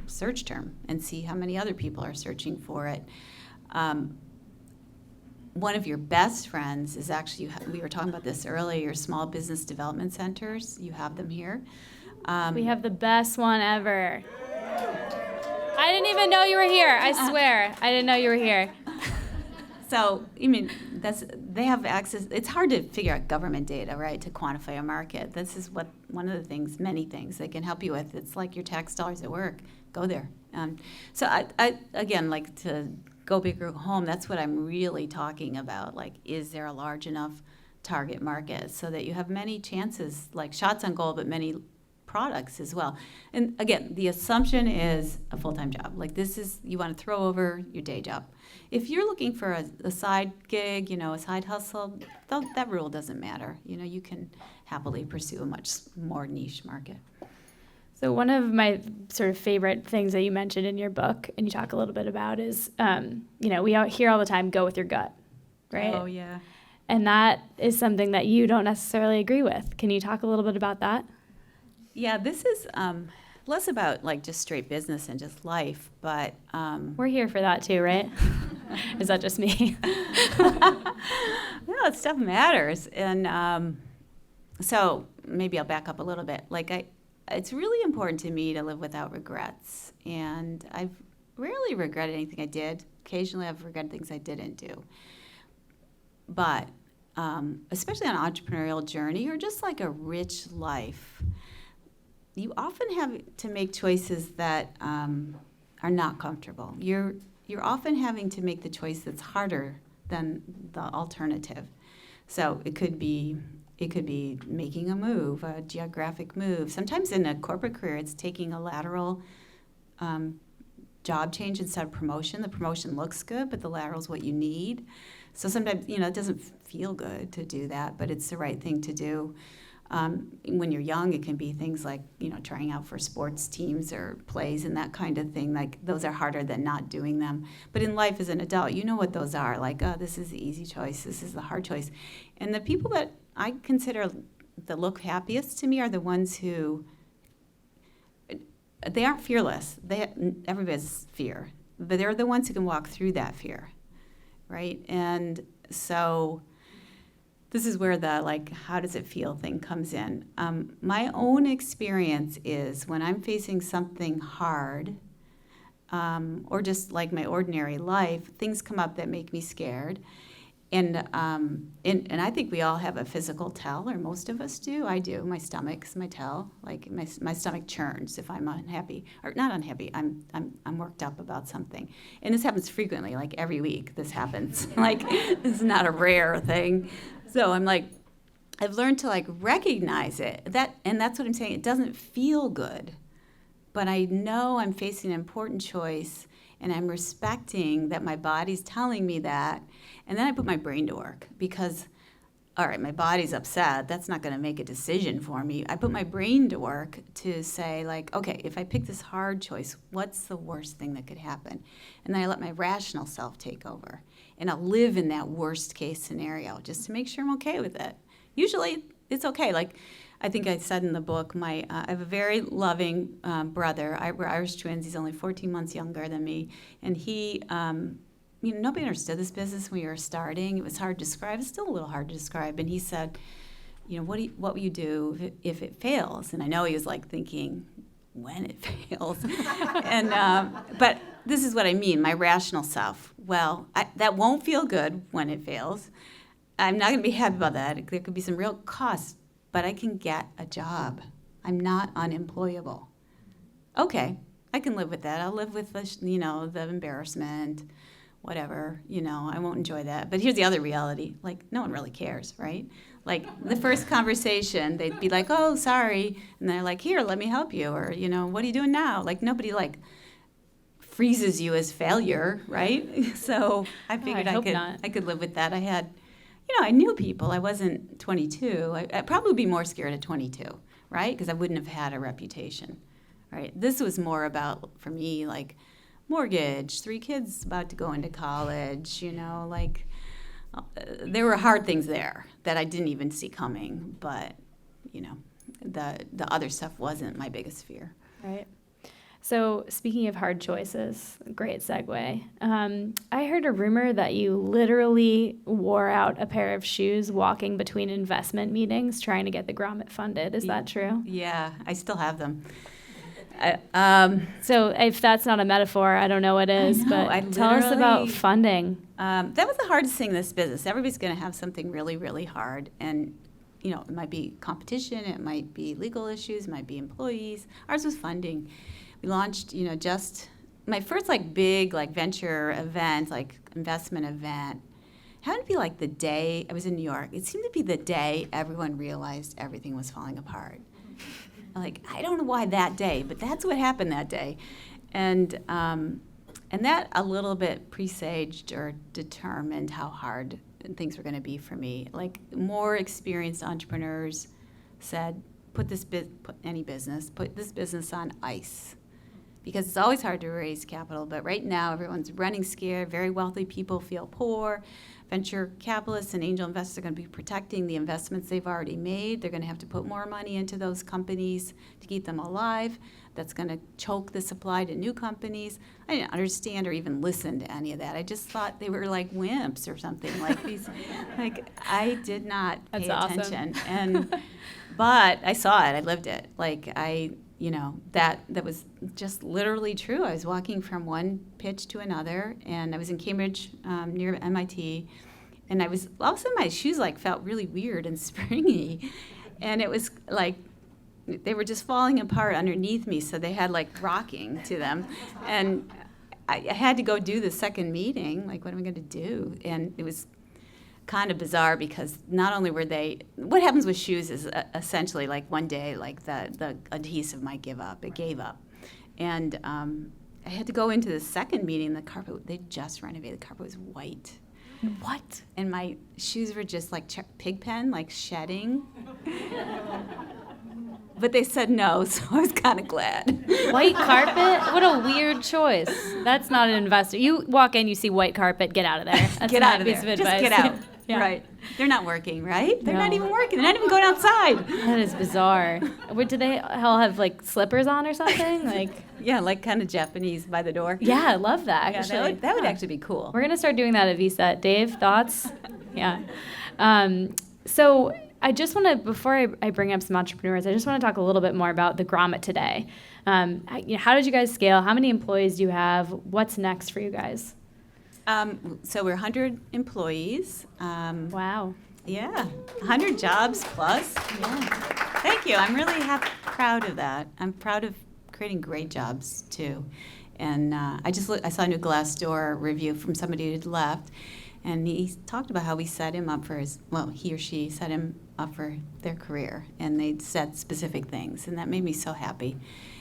search term and see how many other people are searching for it. One of your best friends is actually, we were talking about this earlier, small business development centers. You have them here. We have the best one ever. I didn't even know you were here. I swear. I didn't know you were here. So, they have access. It's hard to figure out government data, right, to quantify a market. This is one of the things, many things they can help you with. It's like your tax dollars at work. Go there. So I again, to go big or go home, that's what I'm really talking about. Is there a large enough target market so that you have many chances, shots on goal, but many products as well. And again, the assumption is a full-time job. This is, you want to throw over your day job. If you're looking for a side gig, a side hustle, that rule doesn't matter. You can happily pursue a much more niche market. So one of my sort of favorite things that you mentioned in your book, and you talk a little bit about, is, we hear all the time, go with your gut, right? Oh, yeah. And that is something that you don't necessarily agree with. Can you talk a little bit about that? Yeah, this is less about just straight business and just life, but... We're here for that too, right? Is that just me? No, stuff matters. And so maybe I'll back up a little bit. It's really important to me to live without regrets. And I've rarely regretted anything I did. Occasionally I've regretted things I didn't do. But especially on an entrepreneurial journey or just a rich life, you often have to make choices that are not comfortable. You're often having to make the choice that's harder than the alternative. So it could be making a move, a geographic move. Sometimes in a corporate career, it's taking a lateral job change instead of promotion. The promotion looks good, but the lateral is what you need. So sometimes, it doesn't feel good to do that, but it's the right thing to do. When you're young, it can be things like, trying out for sports teams or plays and that kind of thing. Those are harder than not doing them. But in life as an adult, you know what those are. This is the easy choice. This is the hard choice. And the people that I consider that look happiest to me are the ones who, they aren't fearless. Everybody has fear. But they're the ones who can walk through that fear, right? And So this is where the how does it feel thing comes in. My own experience is when I'm facing something hard, or just like my ordinary life, things come up that make me scared. And I think we all have a physical tell, or most of us do. I do. My stomach's my tell. Like my stomach churns if I'm unhappy, or not unhappy. I'm worked up about something, and this happens frequently. Like every week, this happens. This is not a rare thing. So I've learned to recognize it. That's what I'm saying. It doesn't feel good, but I know I'm facing an important choice, and I'm respecting that my body's telling me that. And then I put my brain to work because, all right, my body's upset. That's not going to make a decision for me. I put my brain to work to say, okay, if I pick this hard choice, what's the worst thing that could happen? And then I let my rational self take over. And I'll live in that worst case scenario just to make sure I'm okay with it. Usually it's okay. I think I said in the book, I have a very loving brother. We're Irish twins. He's only 14 months younger than me. And he... nobody understood this business when we were starting. It was hard to describe. It's still a little hard to describe. And he said, what will you do if it fails? And I know he was thinking, when it fails. And but this is what I mean, my rational self. Well, that won't feel good when it fails. I'm not going to be happy about that. There could be some real costs, but I can get a job. I'm not unemployable. Okay, I can live with that. I'll live with the embarrassment. Whatever, I won't enjoy that. But here's the other reality, no one really cares, right? The first conversation, they'd be like, oh, sorry. And they're like, here, let me help you. Or, what are you doing now? Nobody freezes you as failure, right? So I figured I could live with that. I had, I knew people. I wasn't 22. I'd probably be more scared at 22, right? Because I wouldn't have had a reputation, right? This was more about, for me, mortgage, 3 kids about to go into college, there were hard things there that I didn't even see coming, but, the other stuff wasn't my biggest fear. Right. So speaking of hard choices, great segue. I heard a rumor that you literally wore out a pair of shoes walking between investment meetings trying to get the Grommet funded. Is that true? Yeah, I still have them. So if that's not a metaphor, I don't know what is, but tell us about funding. That was the hardest thing in this business. Everybody's going to have something really, really hard. And, it might be competition, it might be legal issues, it might be employees. Ours was funding. We launched, just my first big venture event, investment event. Happened to be the day I was in New York. It seemed to be the day everyone realized everything was falling apart. I don't know why that day, but that's what happened that day. And that a little bit presaged or determined how hard things were going to be for me. More experienced entrepreneurs said, put this business on ice. Because it's always hard to raise capital, but right now everyone's running scared. Very wealthy people feel poor. Venture capitalists and angel investors are going to be protecting the investments they've already made. They're going to have to put more money into those companies to keep them alive. That's going to choke the supply to new companies. I didn't understand or even listen to any of that. I just thought they were wimps or something these. I did not pay attention. Awesome. But I saw it. I lived it. That was just literally true. I was walking from one pitch to another, and I was in Cambridge near MIT, and all of a sudden my shoes felt really weird and springy, and it was they were just falling apart underneath me, so they had rocking to them, and I had to go do the second meeting. What am I going to do? And it was kind of bizarre because not only were they, what happens with shoes is essentially one day the adhesive might give up. It gave up. And I had to go into the second meeting. The carpet, they just renovated. The carpet was white. What? And my shoes were just pig pen, shedding. But they said no, so I was kind of glad. White carpet? What a weird choice. That's not an investor. You walk in, you see white carpet, get out of there. That's get out of there. Just get out. Yeah. Right. They're not working, right? They're No. not even working. They're not even going outside. That is bizarre. Do they all have slippers on or something? Yeah, kind of Japanese by the door. Yeah, I love that. Yeah, Actually, that would actually be cool. We're gonna start doing that at VCET. Dave, thoughts? Yeah. So I just want to, before I bring up some entrepreneurs, I just want to talk a little bit more about the Grommet today. How did you guys scale? How many employees do you have? What's next for you guys? So we're 100 employees. Wow. Yeah, 100 jobs plus. Yeah. Thank you. I'm really proud of that. I'm proud of creating great jobs too. And I saw a new Glassdoor review from somebody who'd left, and he talked about how we set him up for he or she set him up for their career, and they said specific things, and that made me so happy.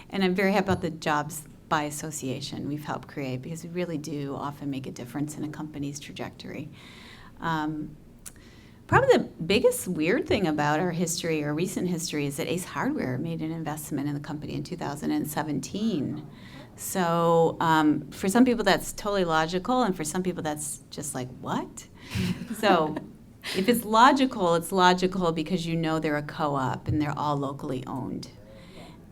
And I'm very happy about the jobs by association we've helped create, because we really do often make a difference in a company's trajectory. Probably the biggest weird thing about our history, or recent history, is that Ace Hardware made an investment in the company in 2017. So for some people that's totally logical, and for some people that's just like, what? So if it's logical because you know they're a co-op and they're all locally owned.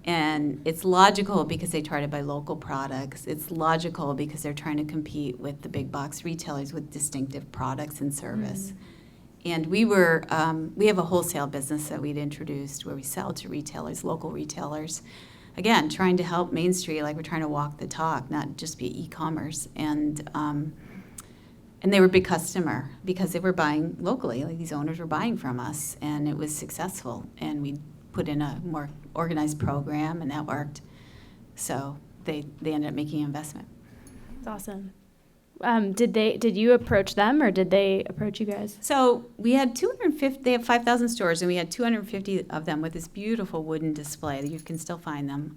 And it's logical because they try to buy local products. It's logical because they're trying to compete with the big box retailers with distinctive products and service. And we have a wholesale business that we'd introduced where we sell to retailers, local retailers. Again, trying to help Main Street, like we're trying to walk the talk, not just be e-commerce. And they were a big customer because they were buying locally. Like these owners were buying from us, and it was successful. And we put in a more organized program, and that worked. So they ended up making an investment. That's awesome. Did you approach them, or did they approach you guys? So we had 250, they have 5,000 stores, and we had 250 of them with this beautiful wooden display. You can still find them,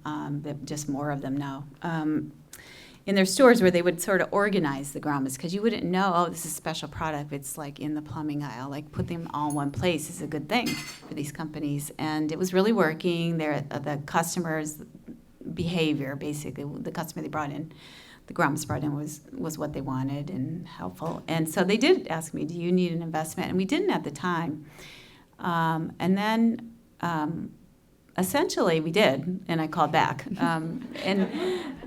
just more of them now, in their stores, where they would sort of organize the grommets, because you wouldn't know, oh, this is a special product. It's like in the plumbing aisle. Like put them all in one place is a good thing for these companies. And it was really working. The customers' behavior, basically, the customer they brought in, the grommets brought in was what they wanted and helpful. And so they did ask me, do you need an investment? And we didn't at the time. And then essentially we did, and I called back. And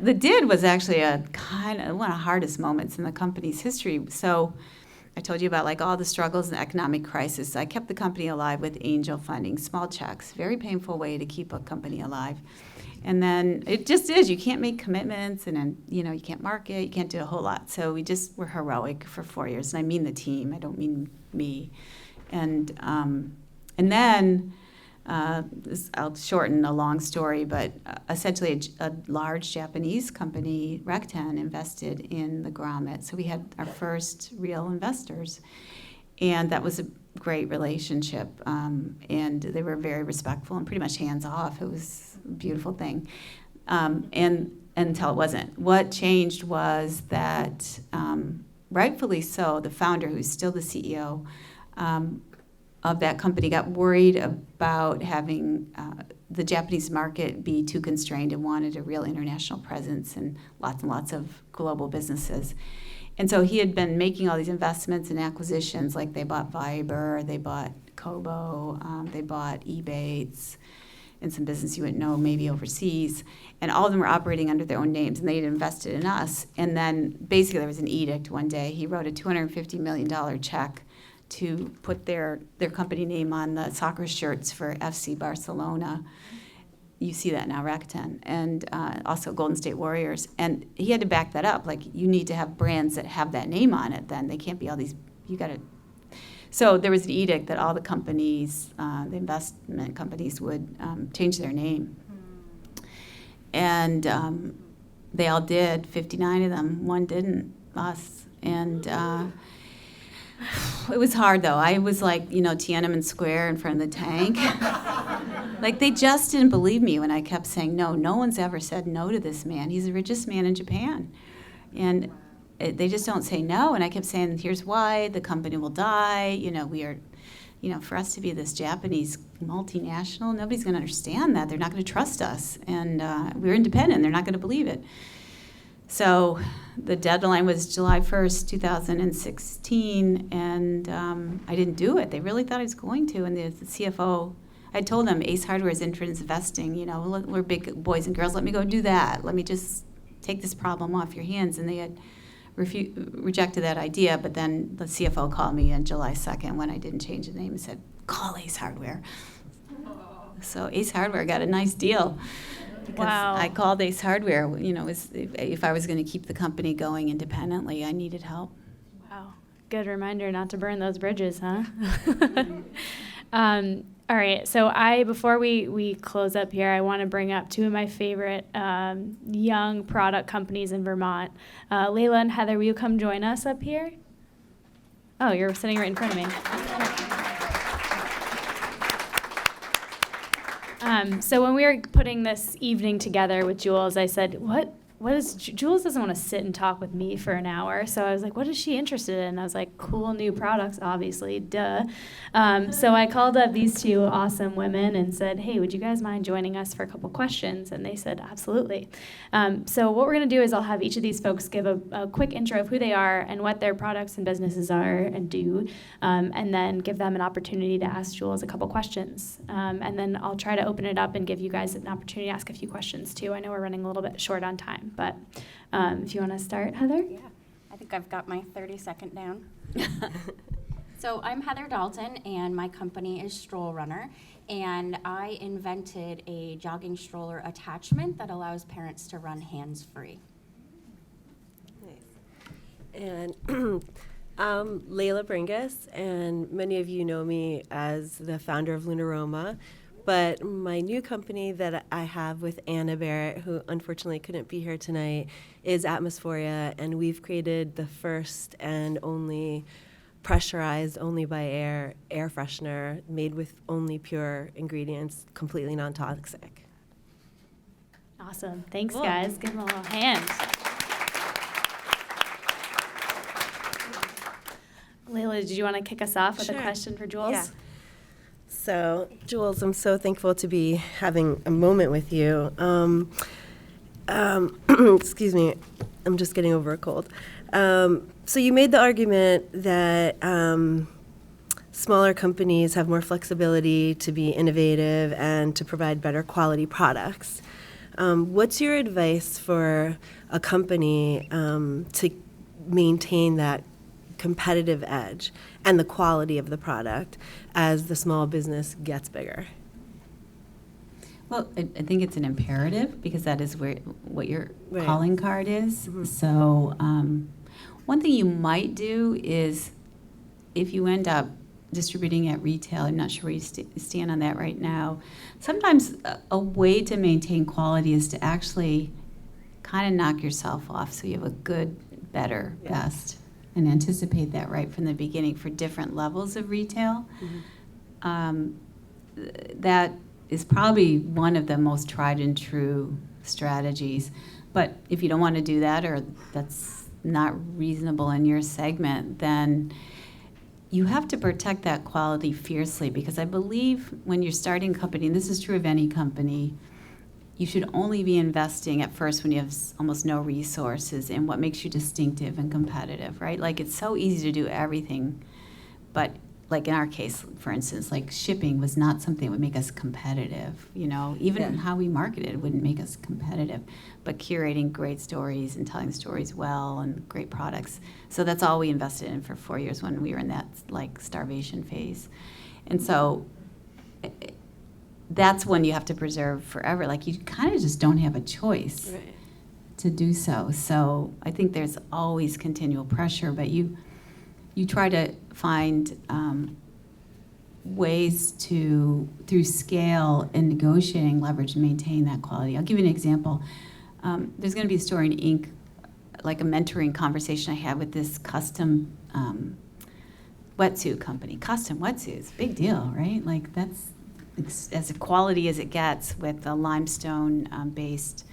the did was actually a kind of one of the hardest moments in the company's history. So I told you about like all the struggles and economic crisis. I kept the company alive with angel funding, small checks, very painful way to keep a company alive. And then it just is. You can't make commitments, and then, you can't market. You can't do a whole lot. So we just were heroic for 4 years. And I mean the team. I don't mean me. And then I'll shorten a long story, but essentially a large Japanese company, Rakuten, invested in the Grommet. So we had our first real investors. And that was a great relationship. And they were very respectful and pretty much hands-off. It was a beautiful thing. And until it wasn't. What changed was that, rightfully so, the founder, who's still the CEO of that company, got worried about having the Japanese market be too constrained and wanted a real international presence and lots of global businesses. And so he had been making all these investments and acquisitions, like they bought Viber, they bought Kobo, they bought Ebates, and some business you wouldn't know, maybe overseas. And all of them were operating under their own names, and they had invested in us. And then basically there was an edict one day. He wrote a $250 million check to put their company name on the soccer shirts for FC Barcelona. You see that now, Rakuten, and also Golden State Warriors. And he had to back that up. Like, you need to have brands that have that name on it then. They can't be all these, So there was an edict that all the companies, the investment companies, would change their name. And they all did, 59 of them. One didn't, us. And it was hard, though. I was like, Tiananmen Square in front of the tank. Like, they just didn't believe me when I kept saying, no one's ever said no to this man. He's the richest man in Japan. And they just don't say no. And I kept saying, here's why. The company will die. We are, for us to be this Japanese multinational, nobody's going to understand that. They're not going to trust us. And we're independent. They're not going to believe it. So the deadline was July 1st, 2016, and I didn't do it. They really thought I was going to, and the CFO, I told them Ace Hardware is investing, we're big boys and girls, let me go do that. Let me just take this problem off your hands. And they had rejected that idea, but then the CFO called me on July 2nd when I didn't change the name and said, call Ace Hardware. So Ace Hardware got a nice deal. Because Wow. I called Ace Hardware, if I was going to keep the company going independently, I needed help. Wow. Good reminder not to burn those bridges, huh? All right. So before we close up here, I want to bring up two of my favorite young product companies in Vermont. Layla and Heather, will you come join us up here? Oh, you're sitting right in front of me. So when we were putting this evening together with Jules, I said, what is, Jules doesn't want to sit and talk with me for an hour. So I was like, what is she interested in? I was like, cool new products, obviously, duh. So I called up these two awesome women and said, hey, would you guys mind joining us for a couple questions? And they said, absolutely. So what we're going to do is I'll have each of these folks give a quick intro of who they are and what their products and businesses are and do, and then give them an opportunity to ask Jules a couple questions. And then I'll try to open it up and give you guys an opportunity to ask a few questions too. I know we're running a little bit short on time. But if you want to start, Heather? Yeah, I think I've got my 30-second down. So I'm Heather Dalton, and my company is Stroll Runner, and I invented a jogging stroller attachment that allows parents to run hands-free. Nice. And I'm Layla Bringus, and many of you know me as the founder of Lunaroma. But my new company that I have with Anna Barrett, who unfortunately couldn't be here tonight, is Atmosphoria, and we've created the first and only pressurized, only by air freshener made with only pure ingredients, completely non-toxic. Awesome. Thanks, Cool. guys. Give them a little hand. Layla, did you want to kick us off with Sure. a question for Jules? Yeah. So, Jules, I'm so thankful to be having a moment with you. Excuse me, I'm just getting over a cold. So you made the argument that smaller companies have more flexibility to be innovative and to provide better quality products. What's your advice for a company to maintain that competitive edge and the quality of the product as the small business gets bigger? Well, I think it's an imperative because that is what your Right. calling card is. Mhm. So one thing you might do is if you end up distributing at retail, I'm not sure where you stand on that right now, sometimes a way to maintain quality is to actually kind of knock yourself off so you have a good, better, Yeah. best, and anticipate that right from the beginning for different levels of retail. That is probably one of the most tried and true strategies. But if you don't want to do that, or that's not reasonable in your segment, then you have to protect that quality fiercely, because I believe when you're starting a company, and this is true of any company, you should only be investing at first when you have almost no resources in what makes you distinctive and competitive, right? Like, it's so easy to do everything, but like in our case, for instance, like shipping was not something that would make us competitive, even Yeah. how we marketed wouldn't make us competitive, but curating great stories and telling stories well and great products. So that's all we invested in for 4 years when we were in that like starvation phase. And so that's when you have to preserve forever. Like, you kind of just don't have a choice Right. to do so. So I think there's always continual pressure, but you try to find ways to, through scale and negotiating leverage, maintain that quality. I'll give you an example. There's going to be a story in Inc., like a mentoring conversation I had with this custom wetsuit company. Custom wetsuits, big deal, right? Like, that's as quality as it gets with a limestone-based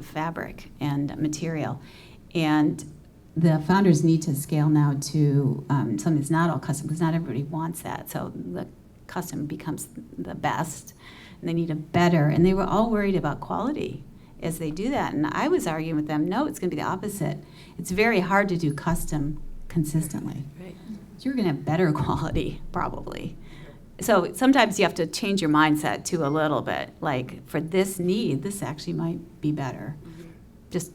fabric and material. And the founders need to scale now to something that's not all custom, because not everybody wants that. So the custom becomes the best, and they need a better. And they were all worried about quality as they do that. And I was arguing with them, no, it's going to be the opposite. It's very hard to do custom consistently. Right. So you're going to have better quality, probably. So sometimes you have to change your mindset too a little bit. Like, for this need, this actually might be better. Just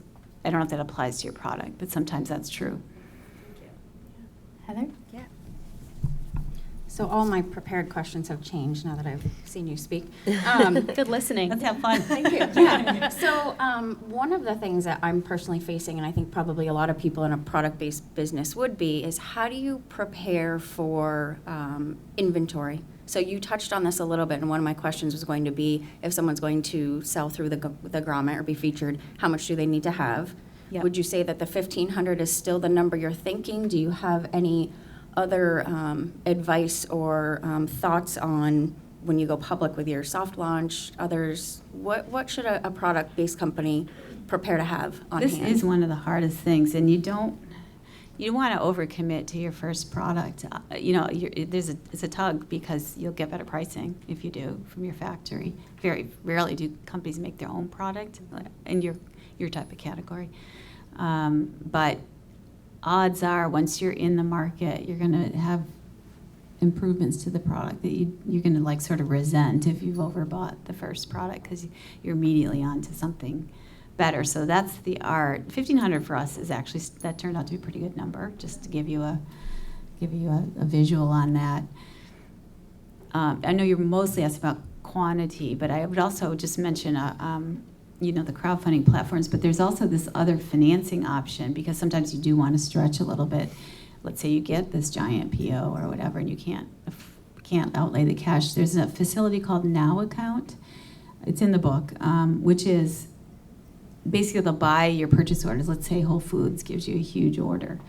I don't know if that applies to your product, but sometimes that's true. Heather? Yeah. So all my prepared questions have changed now that I've seen you speak. Good listening. Let's have fun. Thank you. Yeah. So one of the things that I'm personally facing, and I think probably a lot of people in a product-based business would be, is how do you prepare for inventory? So you touched on this a little bit, and one of my questions was going to be, if someone's going to sell through the Grommet or be featured, how much do they need to have? Yep. Would you say that the 1,500 is still the number you're thinking? Do you have any other advice or thoughts on when you go public with your soft launch, others? What should a product-based company prepare to have on This hand? is one of the hardest things, and you don't want to overcommit to your first product. It's a tug because you'll get better pricing if you do from your factory. Very rarely do companies make their own product in your type of category. But odds are, once you're in the market, you're going to have improvements to the product that you're going to like sort of resent if you've overbought the first product, because you're immediately on to something better. So that's the art. 1,500 for us is actually, that turned out to be a pretty good number, just to give you a visual on that. I know you're mostly asked about quantity, but I would also just mention the crowdfunding platforms, but there's also this other financing option, because sometimes you do want to stretch a little bit. Let's say you get this giant PO or whatever, and you can't outlay the cash. There's a facility called Now Account. It's in the book, which is basically they'll buy your purchase orders. Let's say Whole Foods gives you a huge order.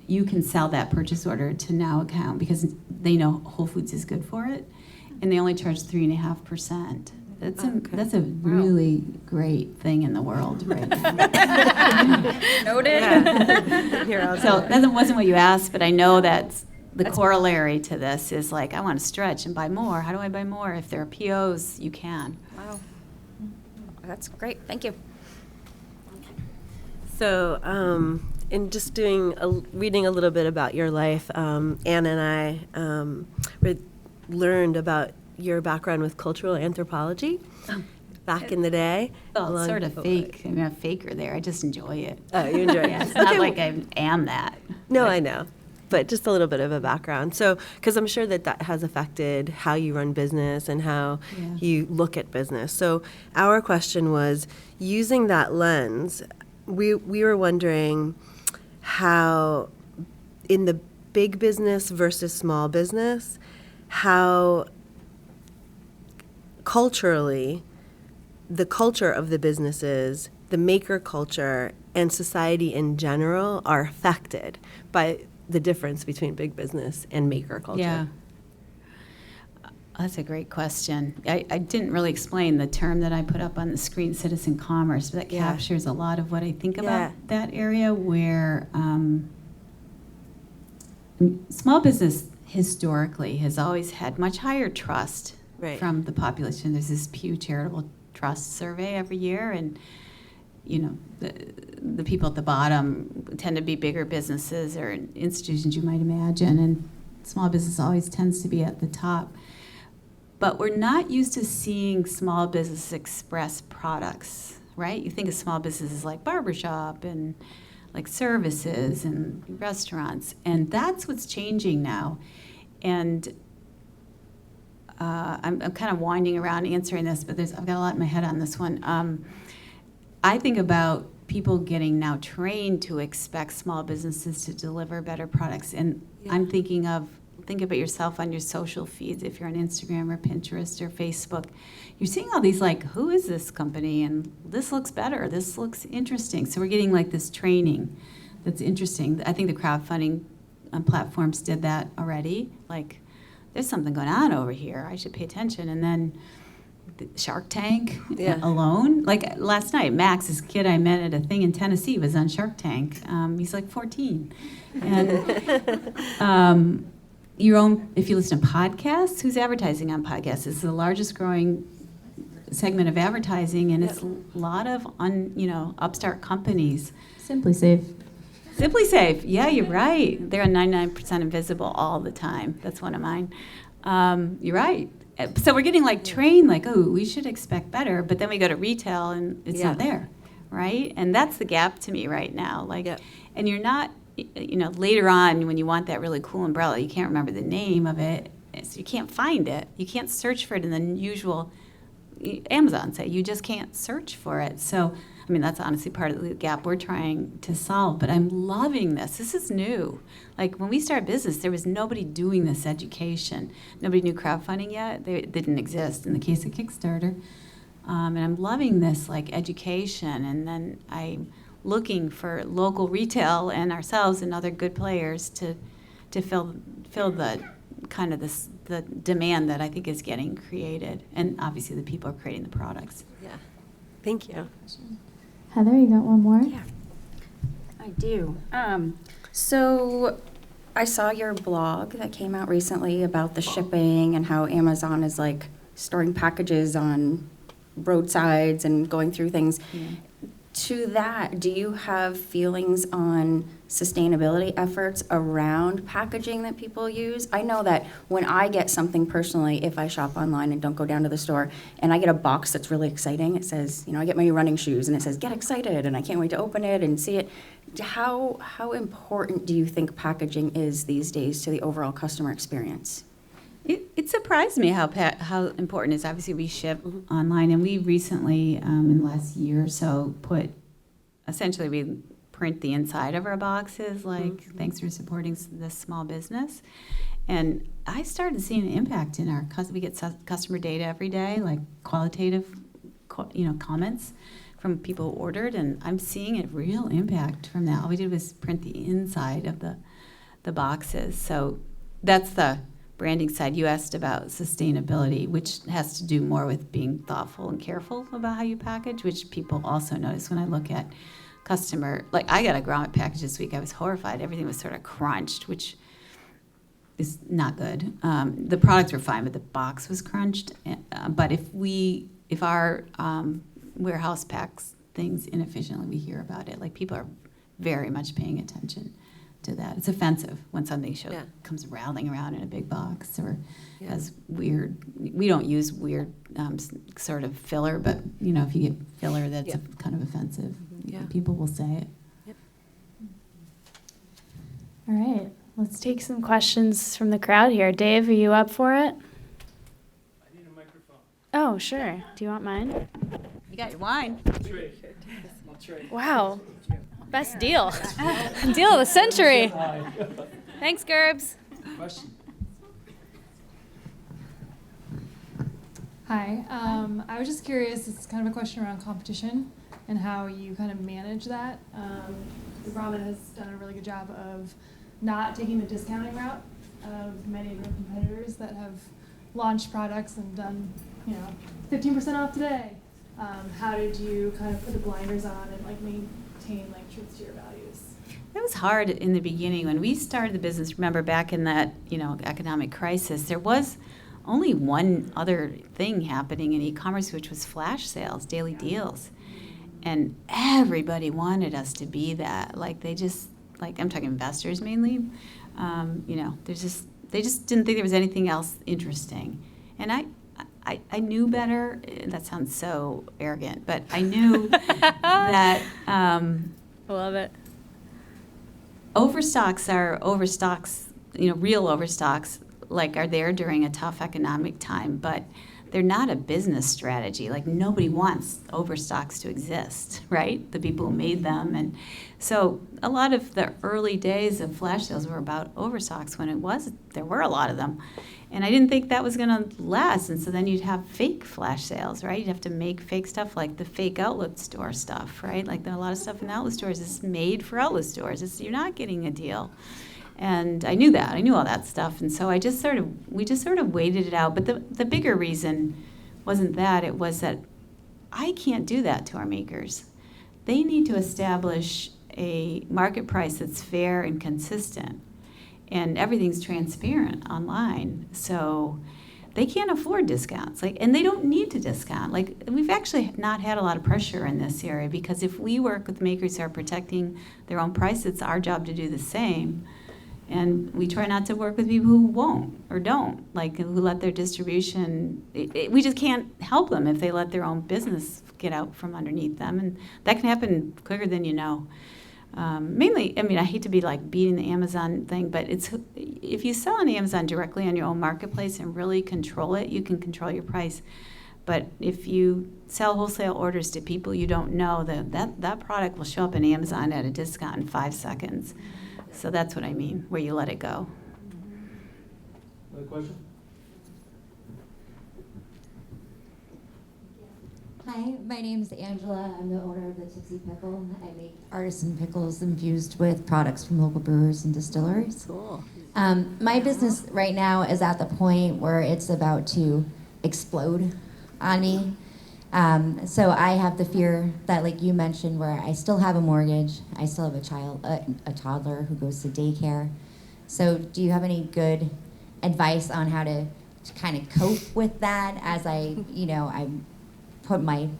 You can sell that purchase order to Now Account because they know Whole Foods is good for it, and they only charge 3.5%. That's a really great thing in the world right now. Noted. So that wasn't what you asked, but I know that's the corollary to this is like, I want to stretch and buy more. How do I buy more? If there are POs, you can. Wow. That's great. Thank you. So, in just reading a little bit about your life, Anna and I learned about your background with cultural anthropology back in the day. Well, it's sort of fake. I'm a faker there. I just enjoy it. Oh, you enjoy it. It's not like I am that. No, I know. But just a little bit of a background. So, because I'm sure that has affected how you run business and how you look at business. So, our question was, using that lens, we were wondering how, in the big business versus small business, how culturally, the culture of the businesses, the maker culture, and society in general are affected by the difference between big business and maker culture. Yeah. That's a great question. I didn't really explain the term that I put up on the screen, citizen commerce, but that captures a lot of what I think about that area where small business historically has always had much higher trust from the population. There's this Pew Charitable Trust survey every year, and the people at the bottom tend to be bigger businesses or institutions you might imagine, and small business always tends to be at the top. But we're not used to seeing small business express products, right? You think of small businesses like barbershop and like services and restaurants, and that's what's changing now. And I'm kind of winding around answering this, but I've got a lot in my head on this one. I think about people getting now trained to expect small businesses to deliver better products. And I'm think about yourself on your social feeds. If you're on Instagram or Pinterest or Facebook, you're seeing all these like, who is this company? And this looks better. This looks interesting. So we're getting like this training that's interesting. I think the crowdfunding platforms did that already. Like, there's something going on over here. I should pay attention. And then Shark Tank alone. Like last night, Max, this kid I met at a thing in Tennessee, was on Shark Tank. He's like 14. And if you listen to podcasts, who's advertising on podcasts? It's the largest growing segment of advertising, and it's a lot of upstart companies. Simply Safe. Simply Safe. Yeah, you're right. They're on 99% invisible all the time. That's one of mine. You're right. So we're getting like trained, like, oh, we should expect better, but then we go to retail and it's not there, right? And that's the gap to me right now. Like, Yep. and you're not, later on when you want that really cool umbrella, you can't remember the name of it, so you can't find it. You can't search for it in the usual Amazon site. You just can't search for it. So, I mean, that's honestly part of the gap we're trying to solve. But I'm loving this. This is new. Like, when we started business, there was nobody doing this education. Nobody knew crowdfunding yet. They didn't exist in the case of Kickstarter. And I'm loving this, like, education. And then I'm looking for local retail and ourselves and other good players to fill the kind of the demand that I think is getting created. And obviously the people are creating the products. Yeah. Thank you. Heather, you got one more? Yeah, I do. So I saw your blog that came out recently about the shipping and how Amazon is like storing packages on roadsides and going through things. Yeah. To that, do you have feelings on sustainability efforts around packaging that people use? I know that when I get something personally, if I shop online and don't go down to the store, and I get a box that's really exciting, it says, I get my new running shoes, and it says, get excited, and I can't wait to open it and see it. How important do you think packaging is these days to the overall customer experience? It surprised me how important it is. Obviously, we ship online, and we recently, in the last year or so, we print the inside of our boxes, like, thanks for supporting this small business. And I started seeing an impact in our we get customer data every day, like qualitative, comments from people who ordered, and I'm seeing a real impact from that. All we did was print the inside of the boxes. So that's the branding side. You asked about sustainability, which has to do more with being thoughtful and careful about how you package, which people also notice when I look at customer. Like, I got a Grommet package this week. I was horrified. Everything was sort of crunched, which is not good. The products were fine, but the box was crunched. But if our warehouse packs things inefficiently, we hear about it. Like, people are very much paying attention to that. It's offensive when something comes rattling around in a big box or has weird. We don't use weird sort of filler, but if you get filler that's kind of offensive, people will say it. Yep. All right, let's take some questions from the crowd here. Dave, are you up for it? I need a microphone. Oh, sure. Do you want mine? You got your wine. I'll trade. Wow. Best deal. Deal of the century. Thanks, Gerbs. Question. Hi, I was just curious, it's kind of a question around competition and how you kind of manage that. The Grommet has done a really good job of not taking the discounting route of many of your competitors that have launched products and done, 15% off today. How did you kind of put the blinders on and maintain truth to your values? It was hard in the beginning. When we started the business, remember back in that, economic crisis, there was only one other thing happening in e-commerce, which was flash sales, daily deals. And everybody wanted us to be that. Like, they just, I'm talking investors mainly, they just didn't think there was anything else interesting. And I knew better. That sounds so arrogant, but I knew that I love it. overstocks are overstocks, real overstocks, are there during a tough economic time, but they're not a business strategy. Like, nobody wants overstocks to exist, right? The people who made them. And so a lot of the early days of flash sales were about overstocks when there were a lot of them. And I didn't think that was going to last. And so then you'd have fake flash sales, right? You'd have to make fake stuff like the fake outlet store stuff, right? Like, a lot of stuff in the outlet stores is made for outlet stores. You're not getting a deal. And I knew that. I knew all that stuff. And so we just sort of waited it out. But the bigger reason wasn't that. It was that I can't do that to our makers. They need to establish a market price that's fair and consistent. And everything's transparent online. So they can't afford discounts. And they don't need to discount. We've actually not had a lot of pressure in this area, because if we work with makers who are protecting their own price, it's our job to do the same. And we try not to work with people who won't or don't, like who let their distribution, we just can't help them if they let their own business get out from underneath them. And that can happen quicker than you know. Mainly, I mean, I hate to be like beating the Amazon thing, but it's if you sell on Amazon directly on your own marketplace and really control it, you can control your price. But if you sell wholesale orders to people you don't know, that product will show up in Amazon at a discount in 5 seconds. So that's what I mean, where you let it go. Another question? Hi, my name is Angela. I'm the owner of the Tipsy Pickle. I make artisan pickles infused with products from local brewers and distilleries. Cool. My business right now is at the point where it's about to explode on me. So I have the fear that, like you mentioned, where I still have a mortgage, I still have a child, a toddler who goes to daycare. So do you have any good advice on how to kind of cope with that as I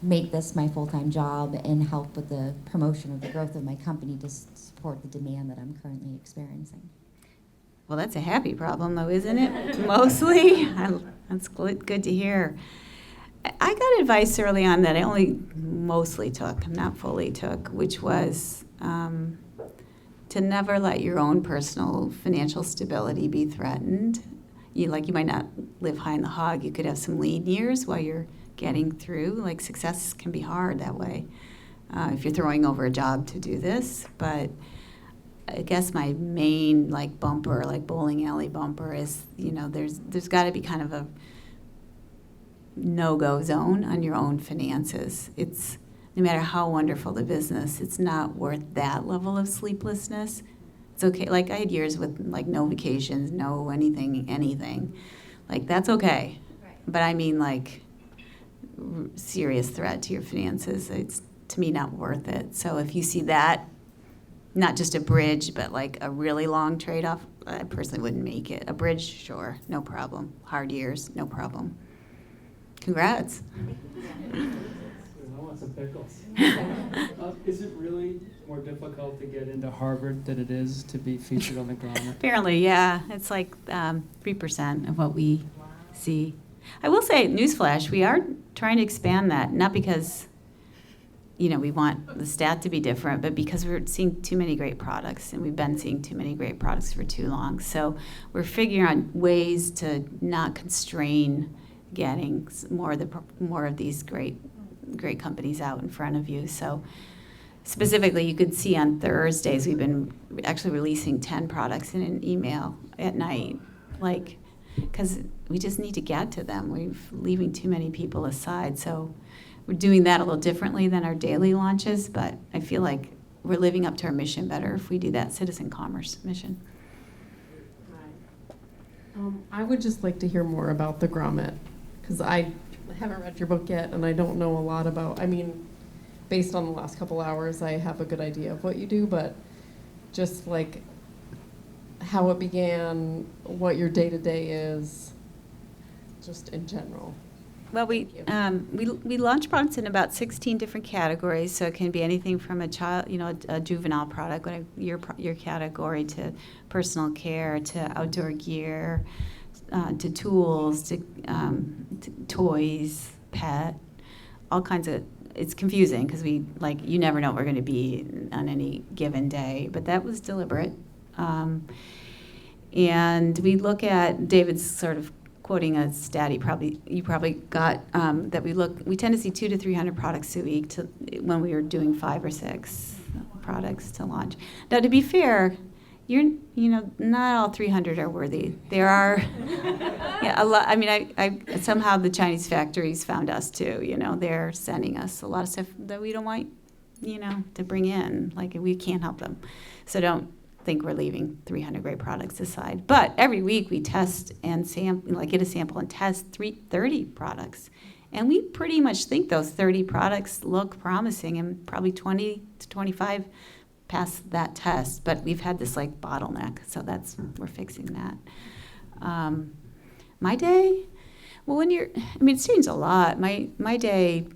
make this my full-time job and help with the promotion of the growth of my company to support the demand that I'm currently experiencing? Well, that's a happy problem, though, isn't it? Mostly. That's good to hear. I got advice early on that I only mostly took, not fully took, which was to never let your own personal financial stability be threatened. You might not live high in the hog. You could have some lean years while you're getting through. Like, success can be hard that way if you're throwing over a job to do this. But I guess my main bumper, bowling alley bumper, is there's got to be kind of a no-go zone on your own finances. It's no matter how wonderful the business, it's not worth that level of sleeplessness. It's okay. Like, I had years with no vacations, no anything. That's okay. Right. But I mean serious threat to your finances. It's, to me, not worth it. So if you see that, not just a bridge, but a really long trade-off, I personally wouldn't make it. A bridge, sure, no problem. Hard years, no problem. Congrats. I want some pickles. Is it really more difficult to get into Harvard than it is to be featured on the Grommet? Apparently, yeah. It's 3% of what we see. I will say, newsflash, we are trying to expand that, not because we want the stat to be different, but because we're seeing too many great products, and we've been seeing too many great products for too long. So we're figuring out ways to not constrain getting more of these great companies out in front of you. So specifically, you could see on Thursdays we've been actually releasing 10 products in an email at night, because we just need to get to them. We're leaving too many people aside. So we're doing that a little differently than our daily launches, but I feel like we're living up to our mission better if we do that citizen commerce mission. I would just like to hear more about the Grommet, because I haven't read your book yet, and I don't know a lot about, based on the last couple hours, I have a good idea of what you do, but just how it began, what your day-to-day is, just in general. Well, we launch products in about 16 different categories, so it can be anything from a child, a juvenile product, your category, to personal care, to outdoor gear, to tools, to toys, pet, all kinds of. It's confusing because you never know what we're going to be on any given day, but that was deliberate. And we look at, David's sort of quoting a stat you probably got, that we tend to see 200 to 300 products a week when we were doing 5 or 6 products to launch. Now, to be fair, not all 300 are worthy. There are, a lot. I somehow the Chinese factories found us too. They're sending us a lot of stuff that we don't want, to bring in. We can't help them. So don't think we're leaving 300 great products aside. But every week we test and get a sample and test 30 products. And we pretty much think those 30 products look promising, and probably 20 to 25 pass that test. But we've had this bottleneck, so we're fixing that. My day, well, it's changed a lot. My day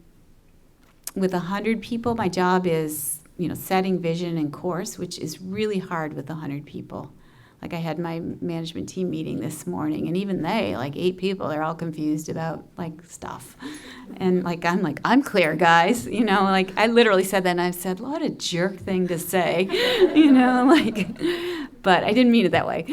with 100 people, my job is setting vision and course, which is really hard with 100 people. Like I had my management team meeting this morning, and even they, like 8 people, they're all confused about like stuff. And like I'm clear, guys. You know, like I literally said that, and I said, what a jerk thing to say, you know, like. But I didn't mean it that way.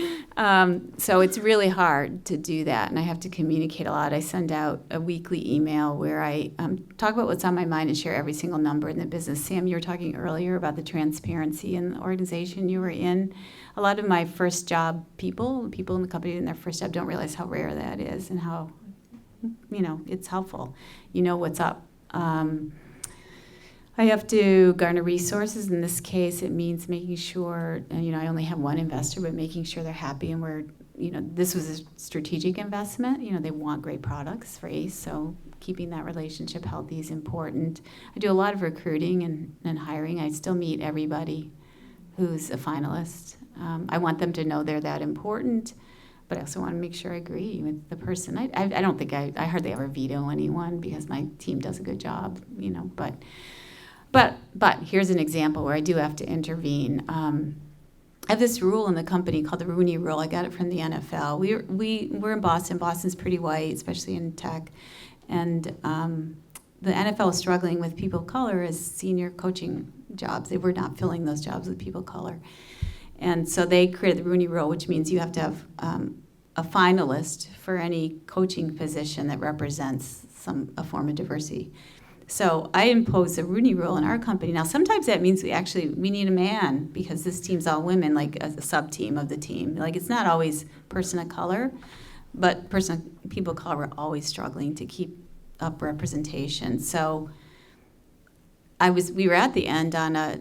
So it's really hard to do that, and I have to communicate a lot. I send out a weekly email where I talk about what's on my mind and share every single number in the business. Sam, you were talking earlier about the transparency in the organization you were in. A lot of my first job people in the company in their first job don't realize how rare that is and how, you know, it's helpful. You know what's up. I have to garner resources. In this case, it means making sure, you know, I only have one investor, but making sure they're happy and we're, you know, this was a strategic investment. You know, they want great products for ACE, so keeping that relationship healthy is important. I do a lot of recruiting and hiring. I still meet everybody who's a finalist. I want them to know they're that important, but I also want to make sure I agree with the person. I don't think I hardly ever veto anyone because my team does a good job, you know, but here's an example where I do have to intervene. I have this rule in the company called the Rooney Rule. I got it from the NFL. We're in Boston. Boston's pretty white, especially in tech. And the NFL is struggling with people of color as senior coaching jobs. They were not filling those jobs with people of color. And so they created the Rooney Rule, which means you have to have a finalist for any coaching position that represents a form of diversity. So I impose the Rooney Rule in our company. Now, sometimes that means we need a man because this team's all women, like a sub-team of the team. Like, it's not always person of color, but people of color are always struggling to keep up representation. So we were at the end on a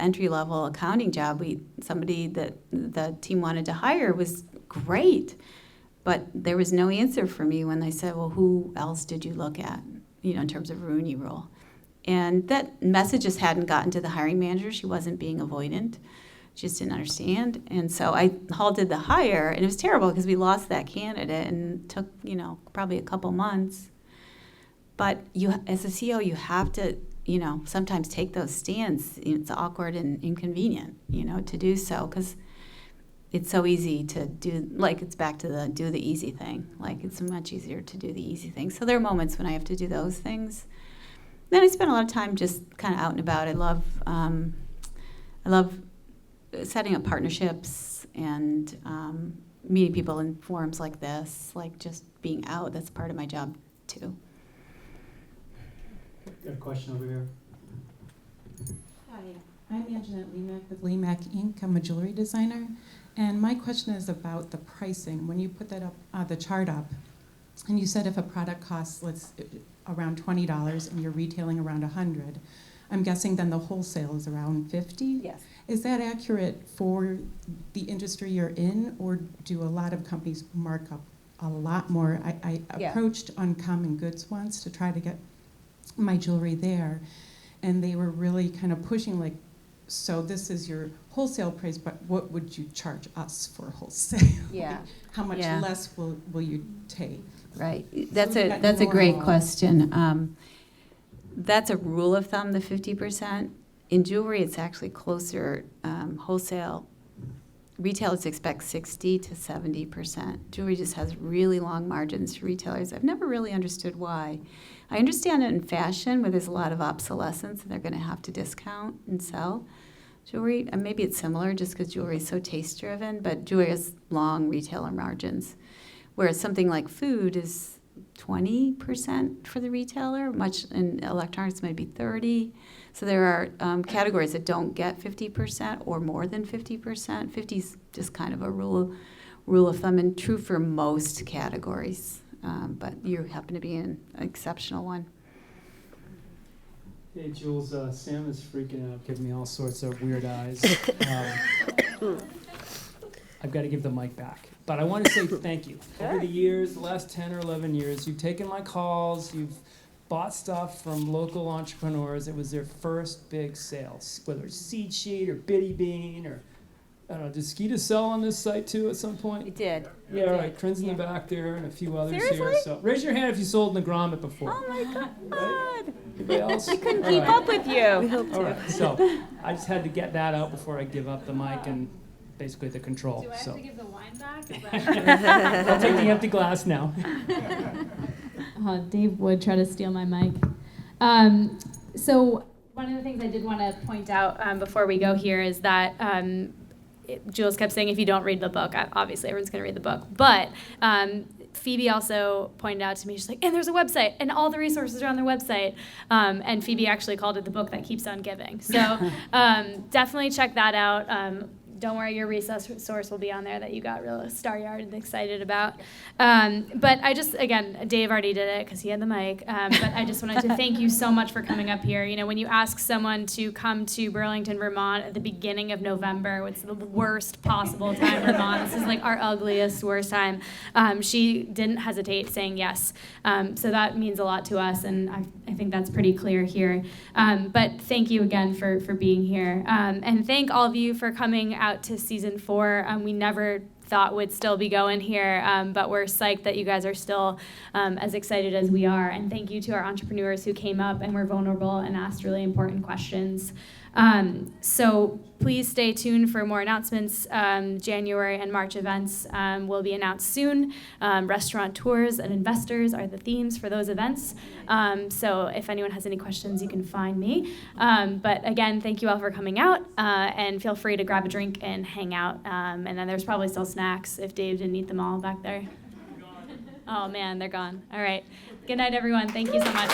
entry-level accounting job. Somebody that the team wanted to hire was great, but there was no answer for me when they said, well, who else did you look at? You know, in terms of Rooney Rule. And that message just hadn't gotten to the hiring manager. She wasn't being avoidant. She just didn't understand. And so I halted the hire, and it was terrible because we lost that candidate and it took, you know, probably a couple months. But as a CEO, you have to, you know, sometimes take those stands. It's awkward and inconvenient, you know, to do so because it's so easy to do, like it's back to do the easy thing. Like it's much easier to do the easy thing. So there are moments when I have to do those things. Then I spend a lot of time just kind of out and about. I love setting up partnerships and meeting people in forums like this, like just being out. That's part of my job too. Got a question over here. Hi, I'm Anjanette Lemak with Lemak Inc. I'm a jewelry designer. And my question is about the pricing. When you put that up, the chart up, and you said if a product costs around $20 and you're retailing around $100, I'm guessing then the wholesale is around $50? Yes. Is that accurate for the industry you're in, or do a lot of companies mark up a lot more? I approached Uncommon Goods once to try to get my jewelry there, and they were really kind of pushing like, so this is your wholesale price, but what would you charge us for wholesale? Yeah. Like, how much less will you take? Right. That's a great question. That's a rule of thumb, the 50%. In jewelry, it's actually closer. Wholesale, retailers expect 60 to 70%. Jewelry just has really long margins for retailers. I've never really understood why. I understand it in fashion, where there's a lot of obsolescence and they're going to have to discount and sell jewelry. And maybe it's similar just because jewelry is so taste-driven, but jewelry has long retailer margins, whereas something like food is 20% for the retailer, much in electronics might be 30%. So there are categories that don't get 50% or more than 50%. 50 is just kind of a rule of thumb and true for most categories. But you happen to be an exceptional one. Hey, Jules, Sam is freaking out, giving me all sorts of weird eyes. I've got to give the mic back. But I want to say thank you. Over the years, the last 10 or 11 years, you've taken my calls, you've bought stuff from local entrepreneurs. It was their first big sales, whether it's Seed Sheet or Biddy Bean or, I don't know, did Skida sell on this site too at some point? We did. Yeah, right. Corinne's in the back there and a few others Seriously? here. So raise your hand if you sold in the Grommet before. Oh my God. Right? Anybody else? We couldn't All keep up with you. All right, so I just had to get that out before I give up the mic and basically the control. Do I have So to give the wine back? Is that- I'll take the empty glass now. Dave would try to steal my mic. So one of the things I did want to point out before we go here is that Jules kept saying, if you don't read the book, obviously everyone's going to read the book. But Phoebe also pointed out to me, she's like, and there's a website, and all the resources are on their website. And Phoebe actually called it the book that keeps on giving. So definitely check that out. Don't worry, your resource will be on there that you got real star-yard and excited about. But I just, again, Dave already did it because he had the mic. But I just wanted to thank you so much for coming up here. You know, when you ask someone to come to Burlington, Vermont at the beginning of November, it's the worst possible time in Vermont. This is like our ugliest, worst time. She didn't hesitate saying yes. So that means a lot to us, and I think that's pretty clear here. But thank you again for being here. And thank all of you for coming out to season 4. We never thought would still be going here, but we're psyched that you guys are still as excited as we are. And thank you to our entrepreneurs who came up and were vulnerable and asked really important questions. So please stay tuned for more announcements. January and March events will be announced soon. Restaurant tours and investors are the themes for those events. So if anyone has any questions, you can find me. But again, thank you all for coming out, and feel free to grab a drink and hang out. And then there's probably still snacks if Dave didn't eat them all back there. Oh man, they're gone. All right. Good night, everyone. Thank you so much.